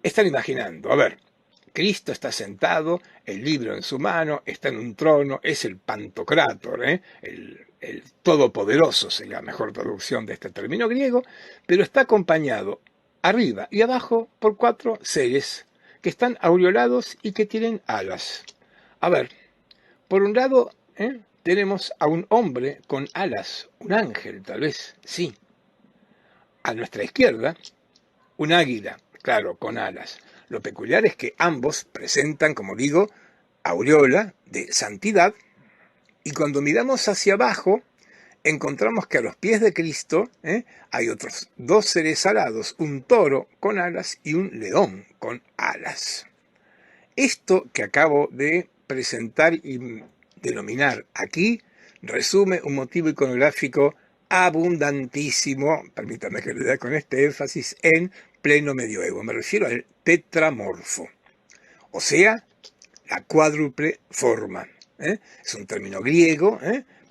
Están imaginando, a ver, Cristo está sentado, el libro en su mano, está en un trono, es el Pantocrátor, el Todopoderoso sería la mejor traducción de este término griego, pero está acompañado arriba y abajo por 4 seres que están aureolados y que tienen alas. A ver, por un lado tenemos a un hombre con alas, un ángel tal vez, sí. A nuestra izquierda, un águila, claro, con alas. Lo peculiar es que ambos presentan, como digo, aureola de santidad, y cuando miramos hacia abajo, encontramos que a los pies de Cristo hay otros 2 seres alados, un toro con alas y un león con alas. Esto que acabo de presentar y denominar aquí resume un motivo iconográfico abundantísimo, permítanme que le dé con este énfasis, en pleno medioevo. Me refiero al tetramorfo, o sea, la cuádruple forma. Es un término griego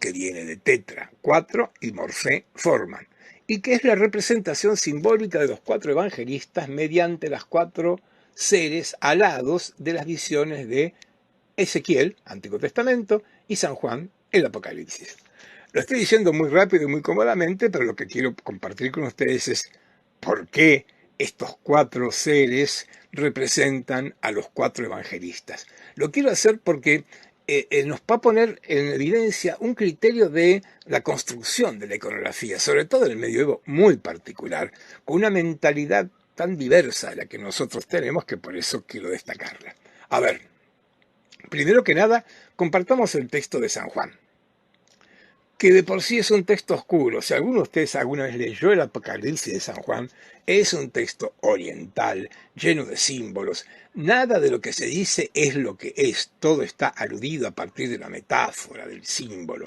que viene de tetra, 4, y morfé, forma, y que es la representación simbólica de los 4 evangelistas mediante las 4 seres alados de las visiones de Ezequiel, Antiguo Testamento, y San Juan, el Apocalipsis. Lo estoy diciendo muy rápido y muy cómodamente, pero lo que quiero compartir con ustedes es por qué estos 4 seres representan a los 4 evangelistas. Lo quiero hacer porque nos va a poner en evidencia un criterio de la construcción de la iconografía, sobre todo en el medioevo muy particular, con una mentalidad tan diversa de la que nosotros tenemos que por eso quiero destacarla. A ver, primero que nada, compartamos el texto de San Juan. que de por sí es un texto oscuro. Si alguno de ustedes alguna vez leyó el Apocalipsis de San Juan, es un texto oriental, lleno de símbolos. Nada de lo que se dice es lo que es, todo está aludido a partir de la metáfora, del símbolo.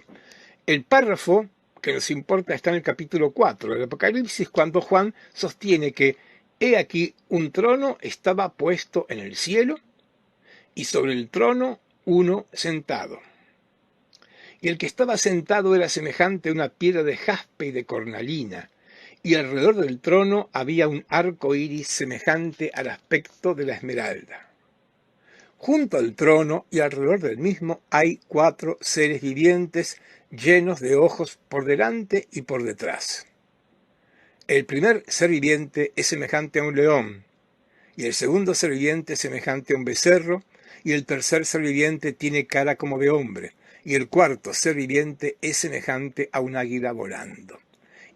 El párrafo que nos importa está en el capítulo 4 del Apocalipsis, cuando Juan sostiene que he aquí un trono estaba puesto en el cielo y sobre el trono uno sentado. Y el que estaba sentado era semejante a una piedra de jaspe y de cornalina, y alrededor del trono había un arco iris semejante al aspecto de la esmeralda. Junto al trono y alrededor del mismo hay 4 seres vivientes llenos de ojos por delante y por detrás. El primer ser viviente es semejante a un león, y el segundo ser viviente es semejante a un becerro, y el tercer ser viviente tiene cara como de hombre, y el cuarto ser viviente es semejante a un águila volando.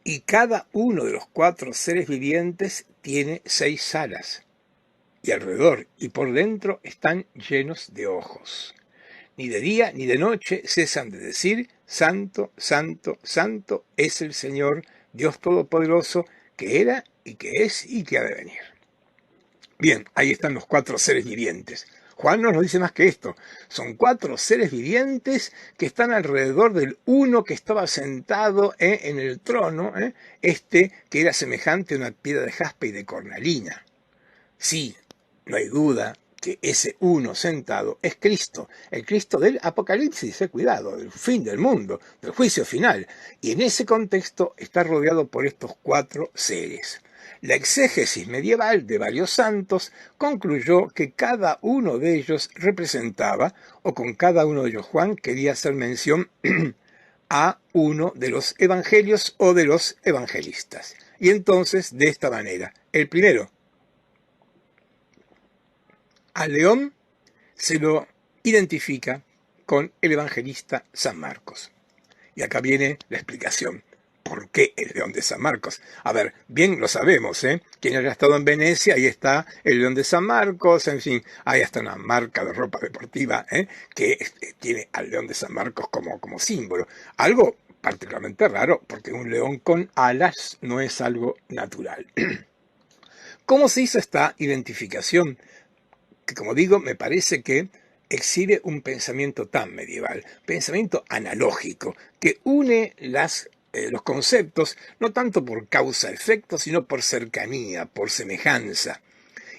Y cada uno de los 4 seres vivientes tiene 6 alas, y alrededor y por dentro están llenos de ojos. Ni de día ni de noche cesan de decir, Santo, Santo, Santo es el Señor, Dios Todopoderoso, que era y que es y que ha de venir. Bien, ahí están los 4 seres vivientes. Juan no nos dice más que esto. Son 4 seres vivientes que están alrededor del uno que estaba sentado en el trono, que era semejante a una piedra de jaspe y de cornalina. Sí, no hay duda que ese uno sentado es Cristo, el Cristo del Apocalipsis, cuidado, del fin del mundo, del juicio final. Y en ese contexto está rodeado por estos 4 seres. La exégesis medieval de varios santos concluyó que cada uno de ellos representaba, o con cada uno de ellos Juan quería hacer mención a uno de los evangelios o de los evangelistas. Y entonces, de esta manera, el primero, al león se lo identifica con el evangelista San Marcos. Y acá viene la explicación. ¿Por qué el león de San Marcos? A ver, bien lo sabemos, Quien haya estado en Venecia, ahí está el león de San Marcos, en fin, hay hasta una marca de ropa deportiva, que tiene al león de San Marcos como símbolo. Algo particularmente raro, porque un león con alas no es algo natural. ¿Cómo se hizo esta identificación? Que, como digo, me parece que exhibe un pensamiento tan medieval, pensamiento analógico, que une los conceptos no tanto por causa-efecto, sino por cercanía, por semejanza.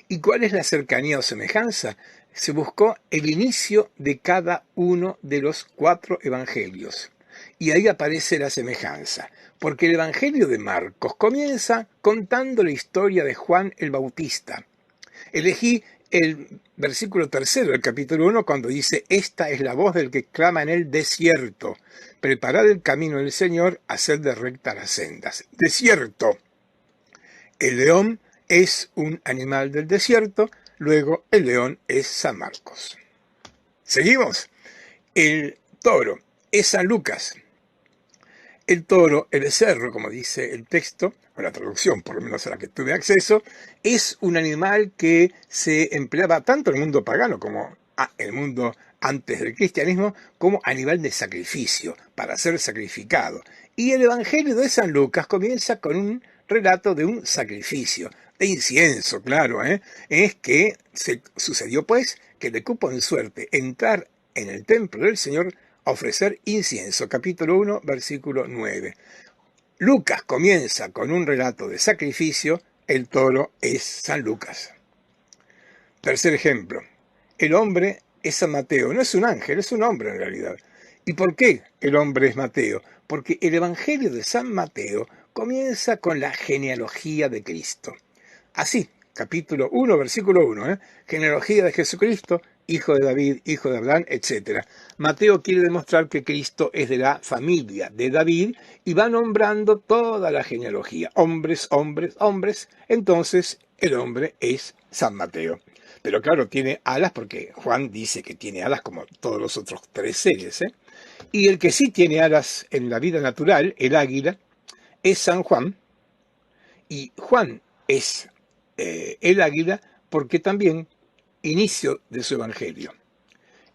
¿Y cuál es la cercanía o semejanza? Se buscó el inicio de cada uno de los 4 evangelios. Y ahí aparece la semejanza, porque el Evangelio de Marcos comienza contando la historia de Juan el Bautista. Elegí el versículo 3 del capítulo 1 cuando dice, esta es la voz del que clama en el desierto, preparad el camino del Señor, haced de rectas las sendas. Desierto. El león es un animal del desierto, luego el león es San Marcos. Seguimos. El toro es San Lucas. El toro, el becerro, como dice el texto, o la traducción, por lo menos a la que tuve acceso, es un animal que se empleaba tanto en el mundo pagano como en el mundo antes del cristianismo, como a nivel de sacrificio, para ser sacrificado. Y el Evangelio de San Lucas comienza con un relato de un sacrificio, de incienso, claro, es que se sucedió pues que le cupo en suerte entrar en el templo del Señor a ofrecer incienso, capítulo 1, versículo 9. Lucas comienza con un relato de sacrificio, el toro es San Lucas. Tercer ejemplo, el hombre es San Mateo, no es un ángel, es un hombre en realidad. ¿Y por qué el hombre es Mateo? Porque el Evangelio de San Mateo comienza con la genealogía de Cristo. Así, capítulo 1, versículo 1, genealogía de Jesucristo, hijo de David, hijo de Abraham, etc. Mateo quiere demostrar que Cristo es de la familia de David y va nombrando toda la genealogía, hombres, hombres, hombres, entonces el hombre es San Mateo. Pero claro, tiene alas porque Juan dice que tiene alas como todos los otros 3 seres. Y el que sí tiene alas en la vida natural, el águila, es San Juan, y Juan es el águila porque también inicio de su evangelio.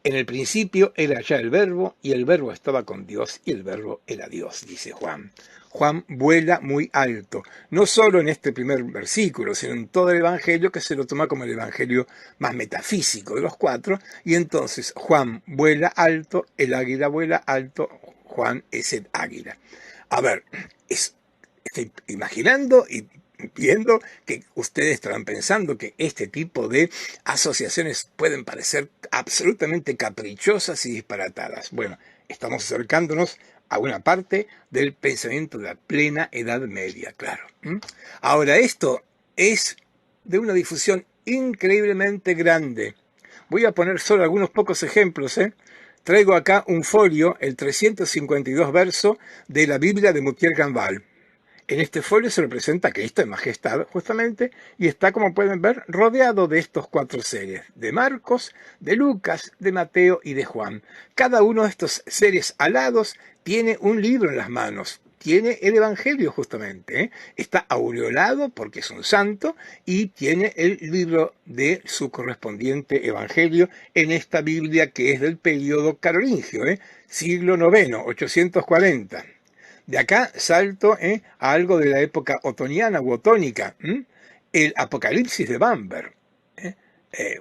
En el principio era ya el Verbo, y el Verbo estaba con Dios, y el Verbo era Dios, dice Juan. Juan vuela muy alto, no solo en este primer versículo, sino en todo el Evangelio, que se lo toma como el Evangelio más metafísico de los cuatro, y entonces Juan vuela alto, el águila vuela alto, Juan es el águila. A ver, estoy imaginando y viendo que ustedes estarán pensando que este tipo de asociaciones pueden parecer absolutamente caprichosas y disparatadas. Bueno, estamos acercándonos a una parte del pensamiento de la plena Edad Media, claro. Ahora, esto es de una difusión increíblemente grande. Voy a poner solo algunos pocos ejemplos, ¿eh? Traigo acá un folio, el 352 verso de la Biblia de Mutier Gambal. En este folio se representa a Cristo en majestad, justamente, y está, como pueden ver, rodeado de estos cuatro seres, de Marcos, de Lucas, de Mateo y de Juan. Cada uno de estos seres alados tiene un libro en las manos, tiene el Evangelio justamente, ¿eh? Está aureolado porque es un santo y tiene el libro de su correspondiente Evangelio en esta Biblia que es del periodo carolingio, siglo IX, 840. De acá salto a algo de la época otoniana u otónica, el Apocalipsis de Bamberg,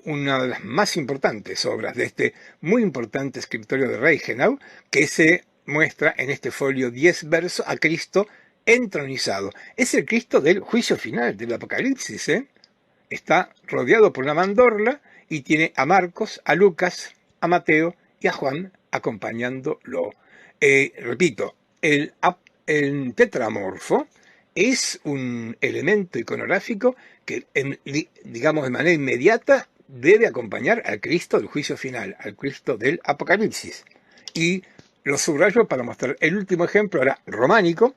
una de las más importantes obras de este muy importante escritorio de Reichenau, que se muestra en este folio 10 versos a Cristo entronizado. Es el Cristo del juicio final del Apocalipsis. Está rodeado por una mandorla y tiene a Marcos, a Lucas, a Mateo y a Juan acompañándolo. Repito, el tetramorfo es un elemento iconográfico que, digamos, de manera inmediata debe acompañar al Cristo del juicio final, al Cristo del Apocalipsis. Y lo subrayo para mostrar el último ejemplo, ahora románico,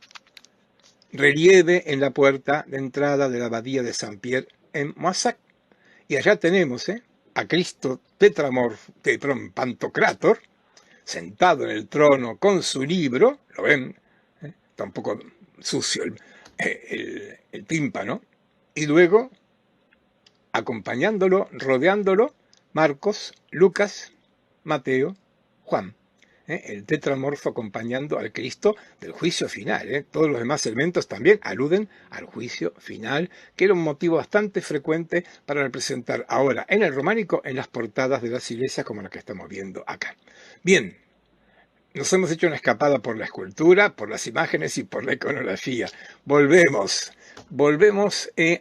relieve en la puerta de entrada de la abadía de Saint-Pierre en Moissac. Y allá tenemos a Cristo Pantocrátor, sentado en el trono con su libro, lo ven, está un poco sucio el tímpano, y luego, acompañándolo, rodeándolo, Marcos, Lucas, Mateo, Juan. El tetramorfo acompañando al Cristo del juicio final. Todos los demás elementos también aluden al juicio final, que era un motivo bastante frecuente para representar ahora en el románico en las portadas de las iglesias como la que estamos viendo acá. Bien, nos hemos hecho una escapada por la escultura, por las imágenes y por la iconografía. Volvemos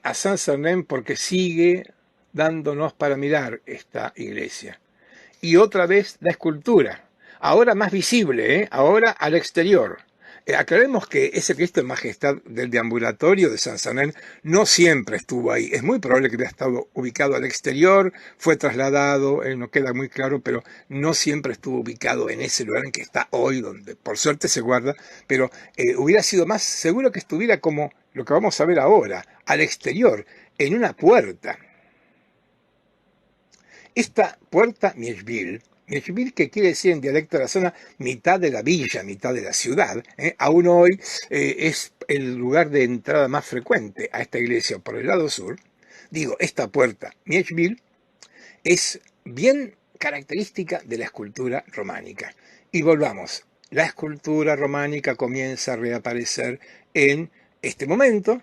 a Saint-Sernin porque sigue dándonos para mirar esta iglesia. Y otra vez la escultura, ahora más visible, ahora al exterior. Aclaremos que ese Cristo en majestad del deambulatorio de Saint-Sernin no siempre estuvo ahí. Es muy probable que haya estado ubicado al exterior, fue trasladado, no queda muy claro, pero no siempre estuvo ubicado en ese lugar en que está hoy, donde por suerte se guarda, pero hubiera sido más seguro que estuviera como lo que vamos a ver ahora, al exterior, en una puerta. Esta puerta Miechville, que quiere decir en dialecto de la zona mitad de la villa, mitad de la ciudad, aún hoy es el lugar de entrada más frecuente a esta iglesia por el lado sur. Digo, esta puerta Miechville es bien característica de la escultura románica. Y volvamos, la escultura románica comienza a reaparecer en este momento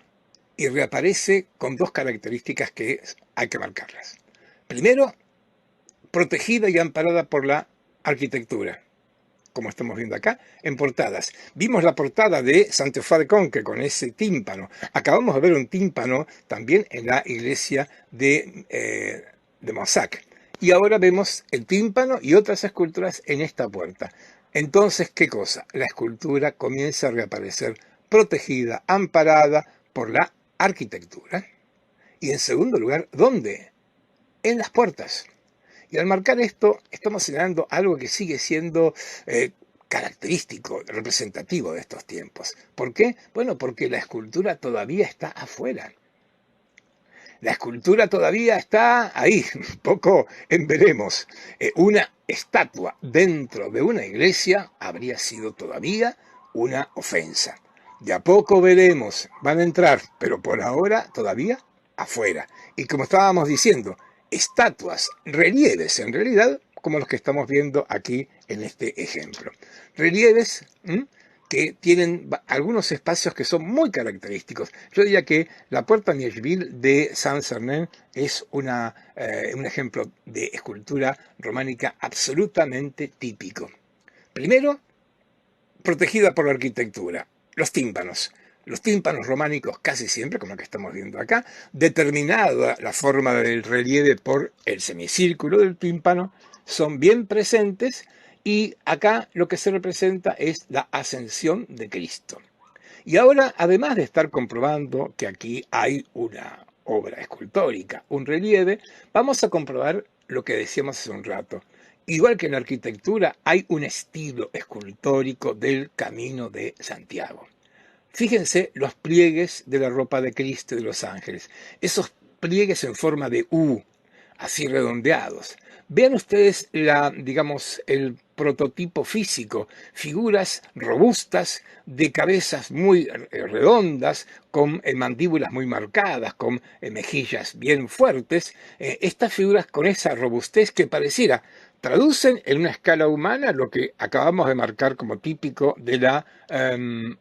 y reaparece con dos características que hay que marcarlas. Primero, protegida y amparada por la arquitectura, como estamos viendo acá, en portadas. Vimos la portada de Saint-Euphorie de Conques con ese tímpano. Acabamos de ver un tímpano también en la iglesia de Moissac. Y ahora vemos el tímpano y otras esculturas en esta puerta. Entonces, ¿qué cosa? La escultura comienza a reaparecer protegida, amparada por la arquitectura. Y en segundo lugar, ¿dónde? En las puertas. Y al marcar esto, estamos señalando algo que sigue siendo característico, representativo de estos tiempos. ¿Por qué? Bueno, porque la escultura todavía está afuera. La escultura todavía está ahí, un poco en veremos. Una estatua dentro de una iglesia habría sido todavía una ofensa. De a poco veremos, van a entrar, pero por ahora todavía afuera. Y como estábamos diciendo, estatuas, relieves en realidad, como los que estamos viendo aquí en este ejemplo. Relieves que tienen algunos espacios que son muy característicos. Yo diría que la Puerta Nashville de Saint-Sernin es un ejemplo de escultura románica absolutamente típico. Primero, protegida por la arquitectura, los tímpanos. Los tímpanos románicos casi siempre, como lo que estamos viendo acá, determinada la forma del relieve por el semicírculo del tímpano, son bien presentes y acá lo que se representa es la ascensión de Cristo. Y ahora, además de estar comprobando que aquí hay una obra escultórica, un relieve, vamos a comprobar lo que decíamos hace un rato. Igual que en la arquitectura, hay un estilo escultórico del Camino de Santiago. Fíjense los pliegues de la ropa de Cristo y de los ángeles. Esos pliegues en forma de U, así redondeados. Vean ustedes digamos, el prototipo físico, figuras robustas de cabezas muy redondas, con mandíbulas muy marcadas, con mejillas bien fuertes. Estas figuras con esa robustez que pareciera traducen en una escala humana lo que acabamos de marcar como típico de la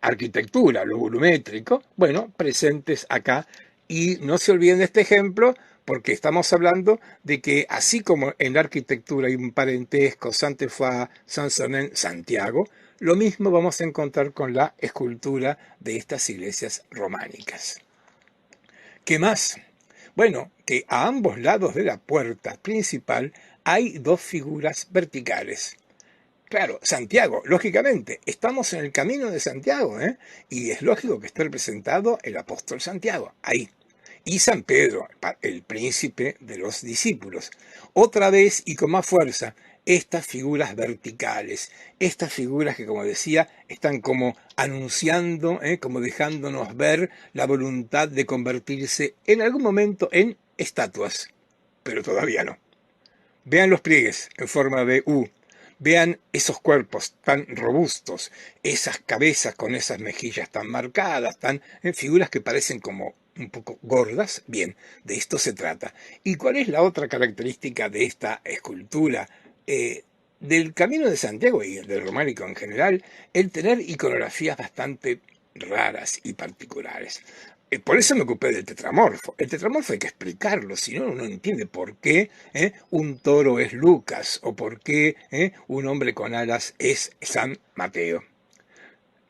arquitectura, lo volumétrico, bueno, presentes acá. Y no se olviden de este ejemplo, porque estamos hablando de que así como en la arquitectura hay un parentesco Sainte-Foy, Saint-Sernin, Santiago, lo mismo vamos a encontrar con la escultura de estas iglesias románicas. ¿Qué más? Bueno, que a ambos lados de la puerta principal hay dos figuras verticales. Claro, Santiago, lógicamente, estamos en el camino de Santiago, ¿eh? Y es lógico que esté representado el apóstol Santiago, ahí. Y San Pedro, el príncipe de los discípulos. Otra vez y con más fuerza, estas figuras verticales, estas figuras que, como decía, están como anunciando, como dejándonos ver la voluntad de convertirse en algún momento en estatuas, pero todavía no. Vean los pliegues en forma de U. Vean esos cuerpos tan robustos, esas cabezas con esas mejillas tan marcadas, tan en figuras que parecen como un poco gordas. Bien, de esto se trata. ¿Y cuál es la otra característica de esta escultura? Del Camino de Santiago y del románico en general, el tener iconografías bastante raras y particulares. Por eso me ocupé del tetramorfo. El tetramorfo hay que explicarlo, si no, uno no entiende por qué un toro es Lucas o por qué un hombre con alas es San Mateo.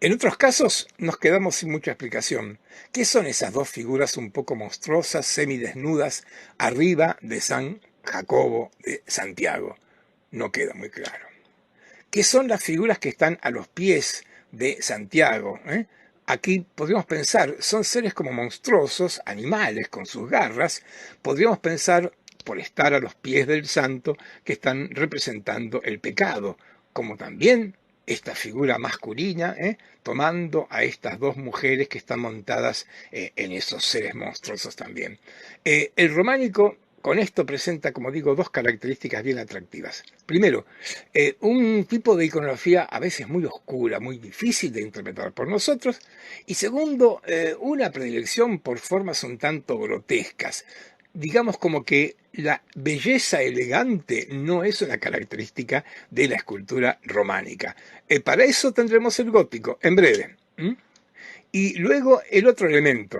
En otros casos nos quedamos sin mucha explicación. ¿Qué son esas dos figuras un poco monstruosas, semidesnudas, arriba de San Jacobo de Santiago? No queda muy claro. ¿Qué son las figuras que están a los pies de Santiago? Aquí podríamos pensar, son seres como monstruosos, animales con sus garras. Podríamos pensar, por estar a los pies del santo, que están representando el pecado, como también esta figura masculina, tomando a estas dos mujeres que están montadas en esos seres monstruosos también. El románico con esto presenta, como digo, dos características bien atractivas. Primero, un tipo de iconografía a veces muy oscura, muy difícil de interpretar por nosotros. Y segundo, una predilección por formas un tanto grotescas. Digamos como que la belleza elegante no es una característica de la escultura románica. Para eso tendremos el gótico, en breve. Y luego el otro elemento,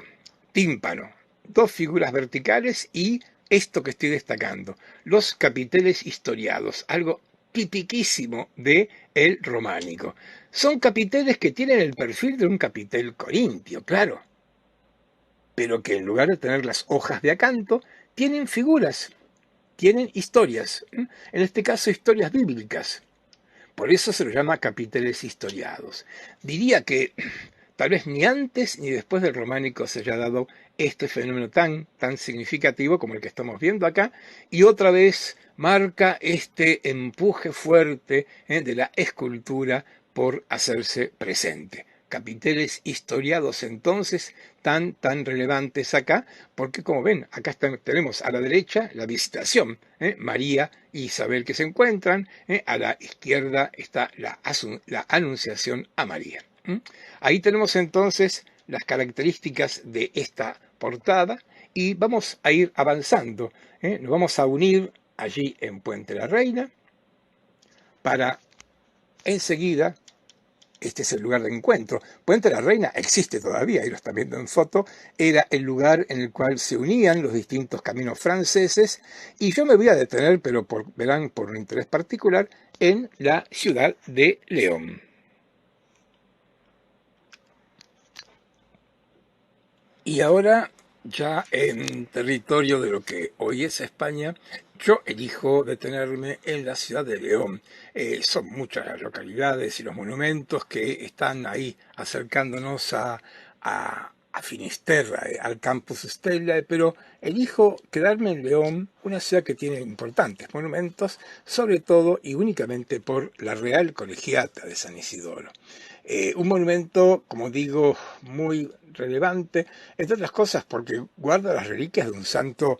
tímpano, dos figuras verticales y esto que estoy destacando, los capiteles historiados, algo tipiquísimo de el románico. Son capiteles que tienen el perfil de un capitel corintio, claro, pero que en lugar de tener las hojas de acanto, tienen figuras, tienen historias, en este caso historias bíblicas. Por eso se los llama capiteles historiados. Diría que tal vez ni antes ni después del románico se haya dado este fenómeno tan significativo como el que estamos viendo acá, y otra vez marca este empuje fuerte de la escultura por hacerse presente. Capiteles historiados entonces tan relevantes acá, porque como ven, acá tenemos a la derecha la visitación, María e Isabel que se encuentran, a la izquierda está la anunciación a María. Ahí tenemos entonces las características de esta portada y vamos a ir avanzando. Nos vamos a unir allí en Puente la Reina para enseguida. Este es el lugar de encuentro. Puente la Reina existe todavía, ahí lo están viendo en foto. Era el lugar en el cual se unían los distintos caminos franceses. Y yo me voy a detener, pero verán por un interés particular, en la ciudad de León. Y ahora, ya en territorio de lo que hoy es España, yo elijo detenerme en la ciudad de León. Son muchas las localidades y los monumentos que están ahí acercándonos a Finisterra, al Campus Stella, pero elijo quedarme en León, una ciudad que tiene importantes monumentos, sobre todo y únicamente por la Real Colegiata de San Isidoro. Un monumento, como digo, muy relevante, entre otras cosas porque guarda las reliquias de un santo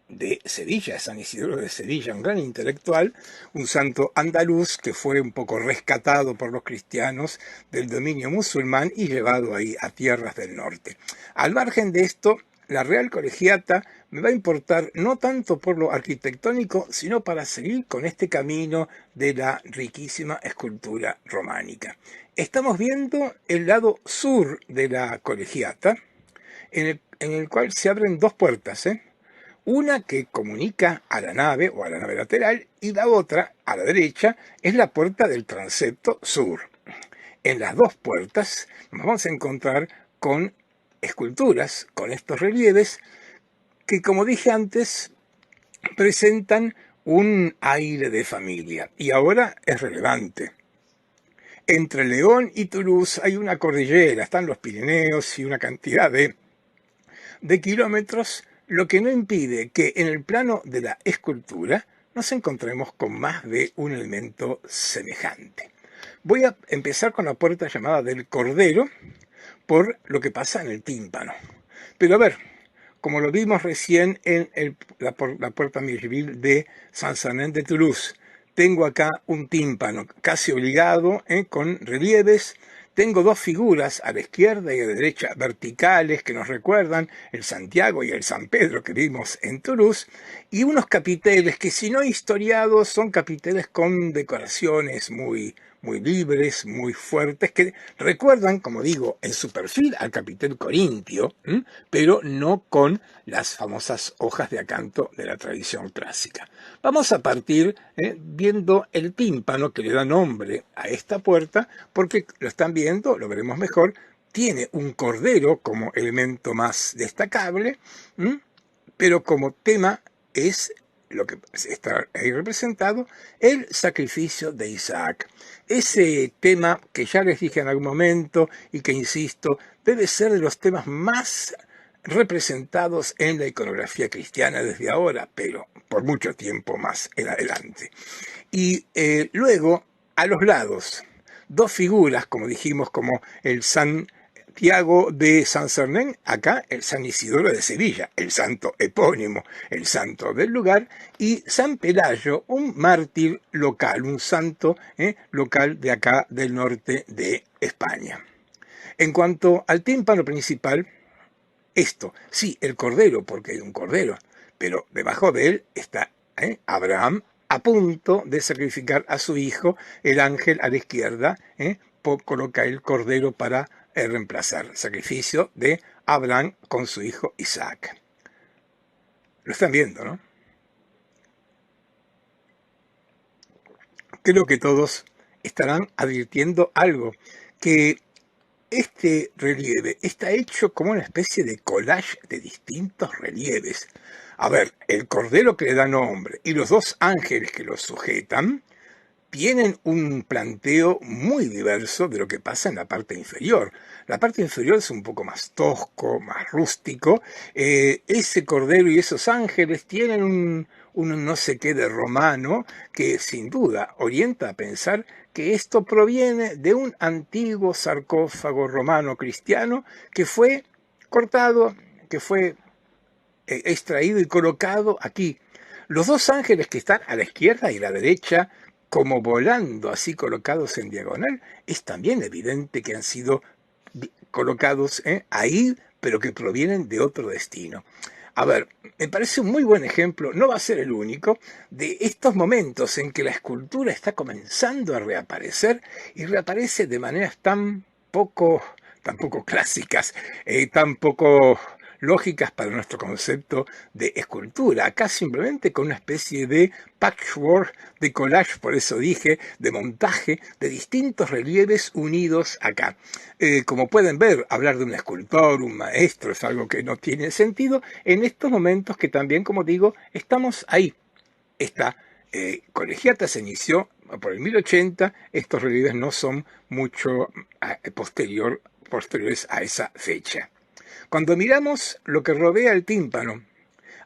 de Sevilla, San Isidoro de Sevilla, un gran intelectual, un santo andaluz que fue un poco rescatado por los cristianos del dominio musulmán y llevado ahí a tierras del norte. Al margen de esto, la Real Colegiata me va a importar no tanto por lo arquitectónico, sino para seguir con este camino de la riquísima escultura románica. Estamos viendo el lado sur de la Colegiata, en el cual se abren dos puertas, Una que comunica a la nave o a la nave lateral y la otra, a la derecha, es la puerta del transepto sur. En las dos puertas nos vamos a encontrar con esculturas, con estos relieves que, como dije antes, presentan un aire de familia. Y ahora es relevante. Entre León y Toulouse hay una cordillera, están los Pirineos y una cantidad de kilómetros, lo que no impide que en el plano de la escultura nos encontremos con más de un elemento semejante. Voy a empezar con la puerta llamada del Cordero, por lo que pasa en el tímpano. Pero a ver, como lo vimos recién en la puerta Mireville de Saint-Sernin de Toulouse, tengo acá un tímpano casi obligado, con relieves. Tengo dos figuras a la izquierda y a la derecha verticales que nos recuerdan el Santiago y el San Pedro que vimos en Toulouse, y unos capiteles que, si no historiados, son capiteles con decoraciones muy libres, muy fuertes, que recuerdan, como digo, en su perfil al capitel corintio, pero no con las famosas hojas de acanto de la tradición clásica. Vamos a partir viendo el tímpano que le da nombre a esta puerta, porque lo están viendo, lo veremos mejor, tiene un cordero como elemento más destacable, pero como tema es lo que está ahí representado, el sacrificio de Isaac. Ese tema que ya les dije en algún momento y que, insisto, debe ser de los temas más representados en la iconografía cristiana desde ahora, pero por mucho tiempo más en adelante. Y luego, a los lados, dos figuras, como dijimos, como el Santiago de Saint-Sernin, acá el San Isidoro de Sevilla, el santo epónimo, el santo del lugar, y San Pelayo, un mártir local, un santo local de acá del norte de España. En cuanto al tímpano principal, esto, sí, el cordero, porque hay un cordero, pero debajo de él está Abraham a punto de sacrificar a su hijo, el ángel a la izquierda, coloca el cordero para reemplazar, sacrificio de Abraham con su hijo Isaac. Lo están viendo, ¿no? Creo que todos estarán advirtiendo algo, que este relieve está hecho como una especie de collage de distintos relieves. A ver, el cordero que le da nombre y los dos ángeles que lo sujetan tienen un planteo muy diverso de lo que pasa en la parte inferior. La parte inferior es un poco más tosco, más rústico. Ese cordero y esos ángeles tienen un no sé qué de romano que sin duda orienta a pensar que esto proviene de un antiguo sarcófago romano cristiano que fue cortado, que fue extraído y colocado aquí. Los dos ángeles que están a la izquierda y a la derecha, como volando así colocados en diagonal, es también evidente que han sido colocados ahí, pero que provienen de otro destino. A ver, me parece un muy buen ejemplo, no va a ser el único, de estos momentos en que la escultura está comenzando a reaparecer y reaparece de maneras tan poco clásicas, tan poco lógicas para nuestro concepto de escultura. Acá simplemente con una especie de patchwork, de collage, por eso dije, de montaje de distintos relieves unidos acá. Como pueden ver, hablar de un escultor, un maestro, es algo que no tiene sentido en estos momentos que también, como digo, estamos ahí. Esta colegiata se inició por el 1080, estos relieves no son mucho posteriores a esa fecha. Cuando miramos lo que rodea el tímpano,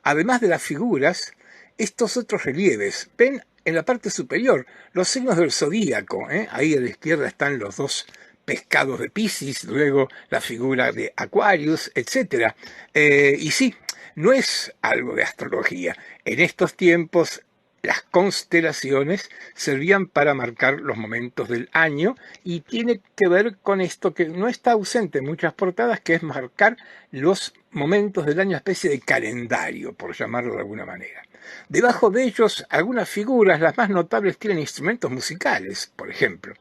además de las figuras, estos otros relieves, ven en la parte superior los signos del zodíaco, ¿eh? Ahí a la izquierda están los dos pescados de Piscis, luego la figura de Aquarius, etc. Y sí, no es algo de astrología. En estos tiempos las constelaciones servían para marcar los momentos del año y tiene que ver con esto que no está ausente en muchas portadas, que es marcar los momentos del año, especie de calendario, por llamarlo de alguna manera. Debajo de ellos, algunas figuras, las más notables, tienen instrumentos musicales, por ejemplo.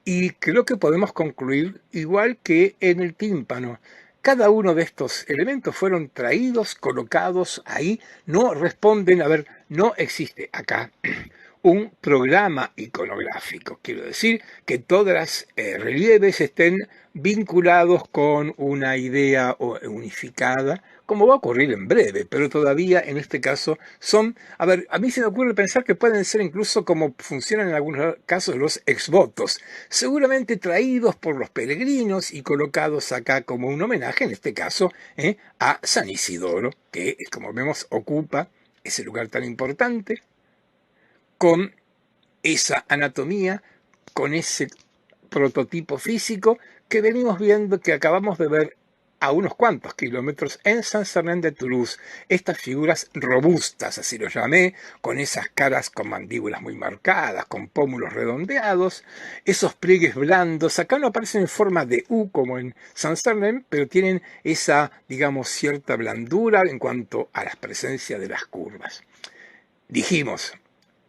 Y creo que podemos concluir igual que en el tímpano. Cada uno de estos elementos fueron traídos, colocados ahí, no responden, a ver, no existe acá un programa iconográfico. Quiero decir que todas las relieves estén vinculados con una idea unificada, como va a ocurrir en breve, pero todavía en este caso son, a ver, a mí se me ocurre pensar que pueden ser incluso como funcionan en algunos casos los exvotos, seguramente traídos por los peregrinos y colocados acá como un homenaje, en este caso, a San Isidoro, que como vemos ocupa ese lugar tan importante, con esa anatomía, con ese prototipo físico que venimos viendo, que acabamos de ver a unos cuantos kilómetros en Saint-Sernin de Toulouse. Estas figuras robustas, así lo llamé, con esas caras con mandíbulas muy marcadas, con pómulos redondeados, esos pliegues blandos, acá no aparecen en forma de U como en Saint-Sernin, pero tienen esa, digamos, cierta blandura en cuanto a la presencia de las curvas. Dijimos,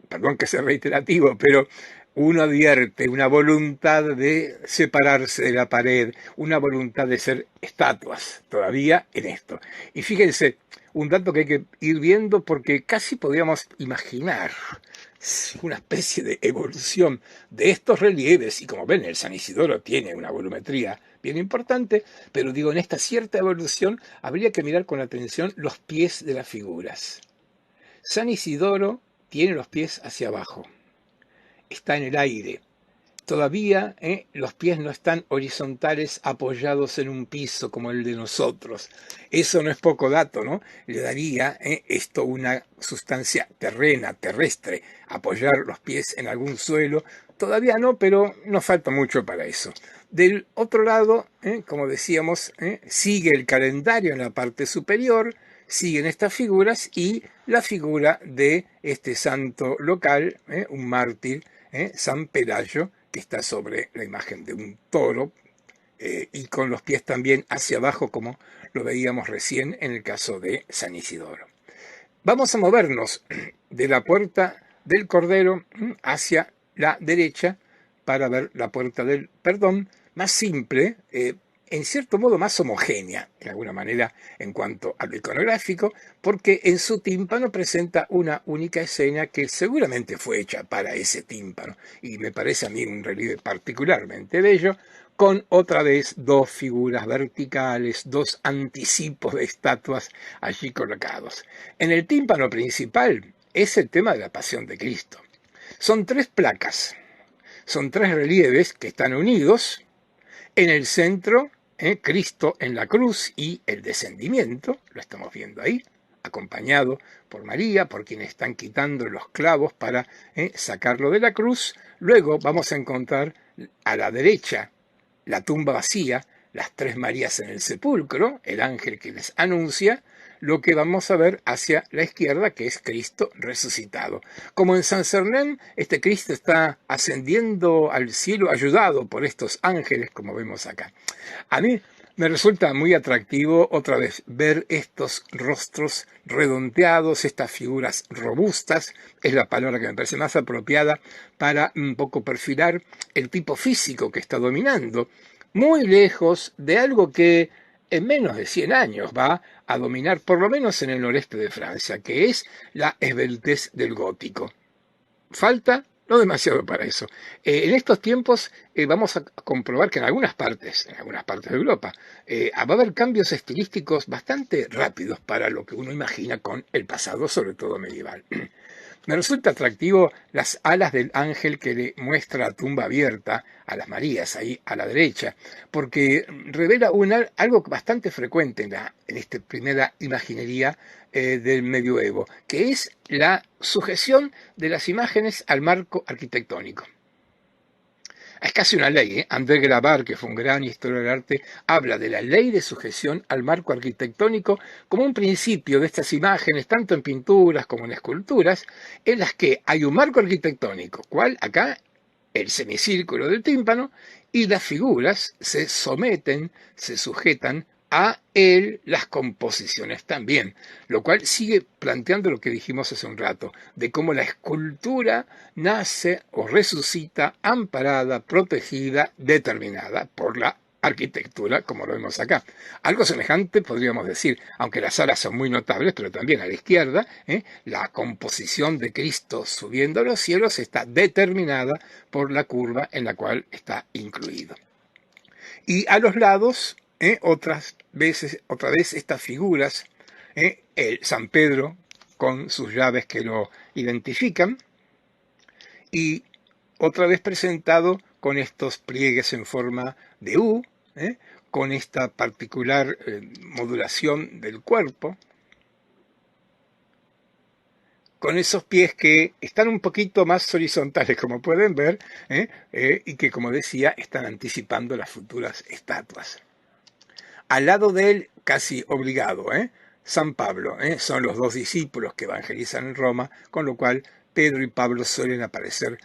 perdón que sea reiterativo, pero uno advierte una voluntad de separarse de la pared, una voluntad de ser estatuas todavía en esto. Y fíjense, un dato que hay que ir viendo porque casi podríamos imaginar una especie de evolución de estos relieves, y como ven, el San Isidoro tiene una volumetría bien importante, pero digo, en esta cierta evolución habría que mirar con atención los pies de las figuras. San Isidoro tiene los pies hacia abajo, está en el aire. Todavía los pies no están horizontales apoyados en un piso como el de nosotros. Eso no es poco dato, ¿no? Le daría esto una sustancia terrena, terrestre, apoyar los pies en algún suelo. Todavía no, pero nos falta mucho para eso. Del otro lado, como decíamos, sigue el calendario en la parte superior, siguen estas figuras y la figura de este santo local, un mártir, San Pelayo, que está sobre la imagen de un toro y con los pies también hacia abajo, como lo veíamos recién en el caso de San Isidoro. Vamos a movernos de la puerta del Cordero hacia la derecha para ver la puerta del perdón, más simple, en cierto modo más homogénea, de alguna manera, en cuanto a lo iconográfico, porque en su tímpano presenta una única escena que seguramente fue hecha para ese tímpano, y me parece a mí un relieve particularmente bello, con otra vez dos figuras verticales, dos anticipos de estatuas allí colocados. En el tímpano principal es el tema de la Pasión de Cristo. Son tres placas, son tres relieves que están unidos. En el centro, Cristo en la cruz y el descendimiento, lo estamos viendo ahí, acompañado por María, por quienes están quitando los clavos para sacarlo de la cruz. Luego vamos a encontrar a la derecha la tumba vacía, las tres Marías en el sepulcro, el ángel que les anuncia, lo que vamos a ver hacia la izquierda, que es Cristo resucitado. Como en San Sernin, este Cristo está ascendiendo al cielo ayudado por estos ángeles, como vemos acá. A mí Me resulta muy atractivo otra vez ver estos rostros redondeados, estas figuras robustas, es la palabra que me parece más apropiada para un poco perfilar el tipo físico que está dominando, muy lejos de algo que en menos de 100 años va a dominar, por lo menos en el noreste de Francia, que es la esbeltez del gótico. Falta no demasiado para eso. En estos tiempos vamos a comprobar que en algunas partes de Europa, va a haber cambios estilísticos bastante rápidos para lo que uno imagina con el pasado, sobre todo medieval. Me resulta atractivo las alas del ángel que le muestra la tumba abierta a las Marías, ahí a la derecha, porque revela algo bastante frecuente en esta primera imaginería del medioevo, que es la sujeción de las imágenes al marco arquitectónico. Es casi una ley, ¿eh? André Grabar, que fue un gran historiador del arte, habla de la ley de sujeción al marco arquitectónico como un principio de estas imágenes, tanto en pinturas como en esculturas, en las que hay un marco arquitectónico, cual acá el semicírculo del tímpano, y las figuras se someten, se sujetan a él, las composiciones también, lo cual sigue planteando lo que dijimos hace un rato, de cómo la escultura nace o resucita amparada, protegida, determinada por la arquitectura, como lo vemos acá. Algo semejante podríamos decir, aunque las alas son muy notables, pero también a la izquierda, la composición de Cristo subiendo a los cielos está determinada por la curva en la cual está incluido. Y a los lados, otra vez estas figuras, el San Pedro con sus llaves que lo identifican, y otra vez presentado con estos pliegues en forma de U, con esta particular modulación del cuerpo, con esos pies que están un poquito más horizontales, como pueden ver, y que, como decía, están anticipando las futuras estatuas. Al lado de él, casi obligado, San Pablo, son los dos discípulos que evangelizan en Roma, con lo cual Pedro y Pablo suelen aparecer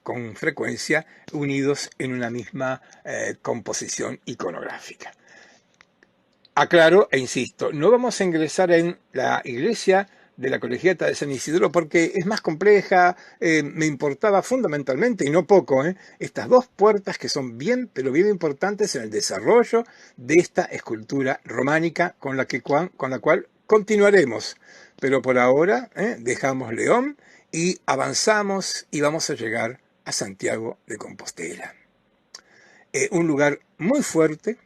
con frecuencia unidos en una misma composición iconográfica. Aclaro e insisto, no vamos a ingresar en la iglesia de la Colegiata de San Isidro porque es más compleja, me importaba fundamentalmente, y no poco, estas dos puertas que son bien, pero bien importantes en el desarrollo de esta escultura románica con la cual continuaremos. Pero por ahora dejamos León y avanzamos y vamos a llegar a Santiago de Compostela. Un lugar muy fuerte,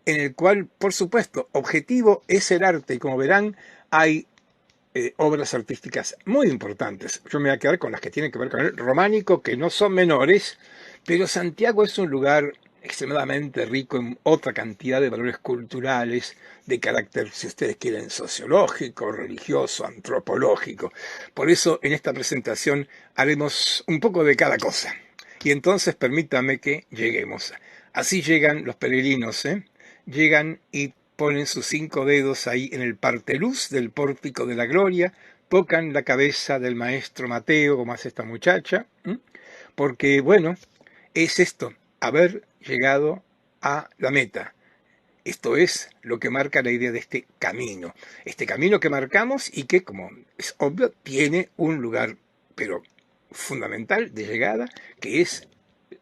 en el cual, por supuesto, objetivo es el arte, y como verán, hay obras artísticas muy importantes. Yo me voy a quedar con las que tienen que ver con el románico, que no son menores, pero Santiago es un lugar extremadamente rico en otra cantidad de valores culturales, de carácter, si ustedes quieren, sociológico, religioso, antropológico. Por eso, en esta presentación haremos un poco de cada cosa. Y entonces permítame que lleguemos. Así llegan los peregrinos, llegan y ponen sus 5 dedos ahí en el parteluz del pórtico de la gloria, tocan la cabeza del maestro Mateo, como hace esta muchacha, porque, bueno, es esto, haber llegado a la meta. Esto es lo que marca la idea de este camino que marcamos y que, como es obvio, tiene un lugar, pero fundamental de llegada, que es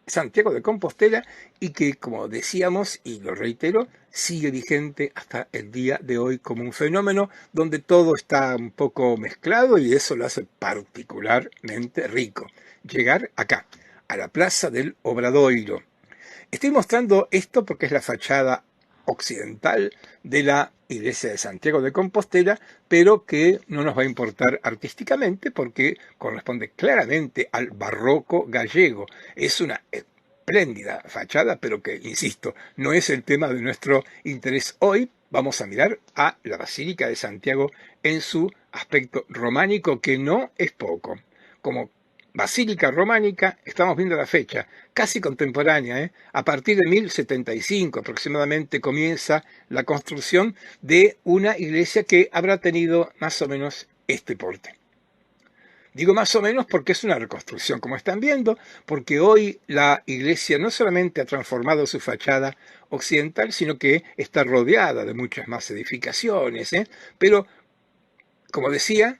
Santiago de Compostela, y que, como decíamos, y lo reitero, sigue vigente hasta el día de hoy como un fenómeno donde todo está un poco mezclado y eso lo hace particularmente rico. Llegar acá, a la Plaza del Obradoiro. Estoy mostrando esto porque es la fachada occidental de la iglesia de Santiago de Compostela, pero que no nos va a importar artísticamente porque corresponde claramente al barroco gallego. Es una espléndida fachada, pero que, insisto, no es el tema de nuestro interés hoy. Vamos a mirar a la Basílica de Santiago en su aspecto románico, que no es poco. Como basílica románica, estamos viendo la fecha, casi contemporánea, a partir de 1075 aproximadamente comienza la construcción de una iglesia que habrá tenido más o menos este porte. Digo más o menos porque es una reconstrucción, como están viendo, porque hoy la iglesia no solamente ha transformado su fachada occidental, sino que está rodeada de muchas más edificaciones, ¿eh? Pero, como decía,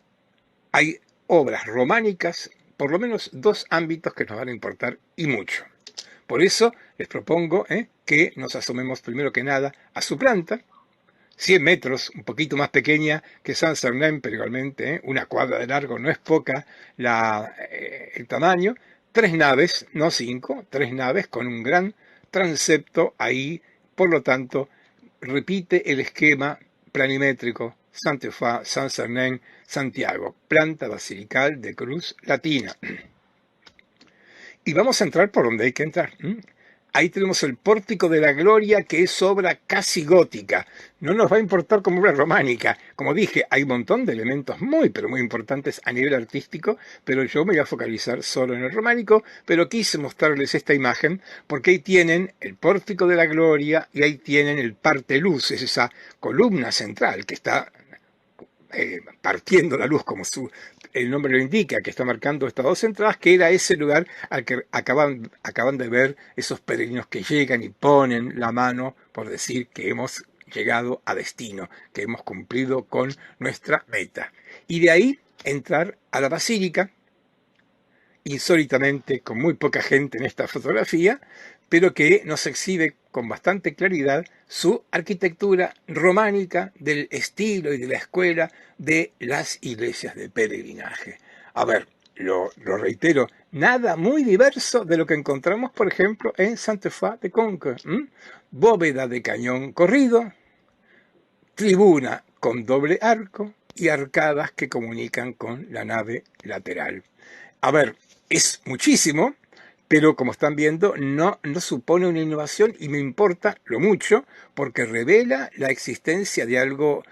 hay obras románicas, por lo menos dos ámbitos que nos van a importar y mucho. Por eso les propongo que nos asomemos primero que nada a su planta, 100 metros, un poquito más pequeña que San Cernán, pero igualmente una cuadra de largo, no es poca el tamaño. Tres naves, no cinco, tres naves con un gran transepto ahí, por lo tanto, repite el esquema planimétrico Santa San Cernán, Santiago, planta basilical de cruz latina. Y vamos a entrar por donde hay que entrar. Ahí tenemos el pórtico de la gloria, que es obra casi gótica. No nos va a importar como obra románica. Como dije, hay un montón de elementos muy, pero muy importantes a nivel artístico, pero yo me voy a focalizar solo en el románico, pero quise mostrarles esta imagen porque ahí tienen el pórtico de la gloria y ahí tienen el parte luz, es esa columna central que está partiendo la luz, como el nombre lo indica, que está marcando estas dos entradas, que era ese lugar al que acaban de ver esos peregrinos que llegan y ponen la mano por decir que hemos llegado a destino, que hemos cumplido con nuestra meta. Y de ahí entrar a la basílica, insólitamente con muy poca gente en esta fotografía, pero que nos exhibe con bastante claridad su arquitectura románica del estilo y de la escuela de las iglesias de peregrinaje. A ver, lo reitero, nada muy diverso de lo que encontramos, por ejemplo, en Sainte-Foy de Conques. Bóveda de cañón corrido, tribuna con doble arco y arcadas que comunican con la nave lateral. A ver, es muchísimo, pero como están viendo, no supone una innovación y me importa lo mucho porque revela la existencia de algo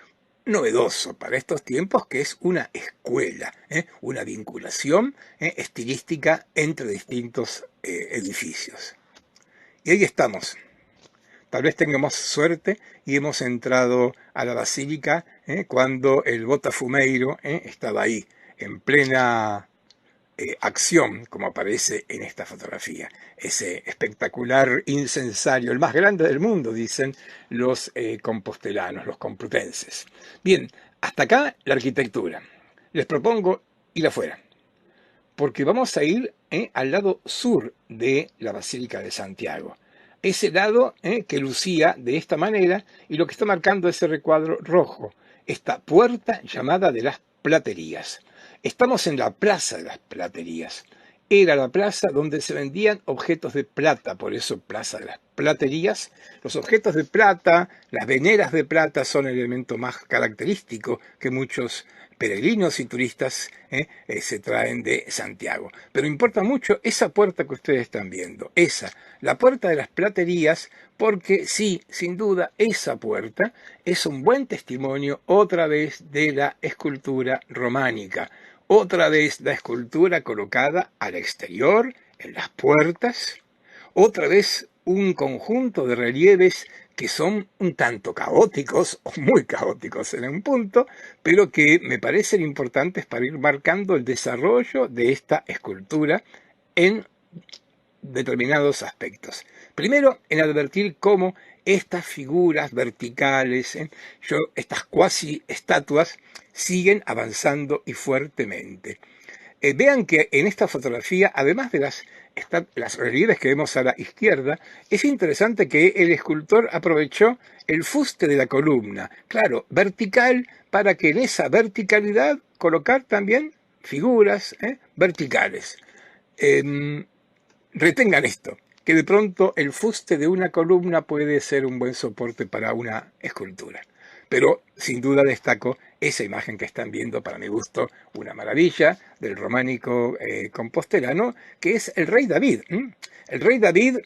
novedoso para estos tiempos, que es una escuela, una vinculación estilística entre distintos edificios. Y ahí estamos. Tal vez tengamos suerte y hemos entrado a la basílica cuando el Botafumeiro estaba ahí, en plena acción, como aparece en esta fotografía. Ese espectacular incensario, el más grande del mundo, dicen los compostelanos, los complutenses. Bien, hasta acá la arquitectura. Les propongo ir afuera, porque vamos a ir al lado sur de la Basílica de Santiago. Ese lado que lucía de esta manera y lo que está marcando ese recuadro rojo, esta puerta llamada de las Platerías. Estamos en la Plaza de las Platerías. Era la plaza donde se vendían objetos de plata, por eso Plaza de las Platerías. Los objetos de plata, las veneras de plata son el elemento más característico que muchos peregrinos y turistas se traen de Santiago. Pero importa mucho esa puerta que ustedes están viendo, la puerta de las Platerías, porque sí, sin duda, esa puerta es un buen testimonio otra vez de la escultura románica, otra vez la escultura colocada al exterior, en las puertas, otra vez un conjunto de relieves que son un tanto caóticos, o muy caóticos en un punto, pero que me parecen importantes para ir marcando el desarrollo de esta escultura en determinados aspectos. Primero, en advertir cómo estas figuras verticales, estas cuasi estatuas, siguen avanzando y fuertemente. Vean que en esta fotografía, además de las relieves que vemos a la izquierda, es interesante que el escultor aprovechó el fuste de la columna, claro, vertical, para que en esa verticalidad colocar también figuras verticales. Retengan esto, que de pronto el fuste de una columna puede ser un buen soporte para una escultura. Pero sin duda destaco esa imagen que están viendo, para mi gusto, una maravilla del románico compostelano, que es el rey David. El rey David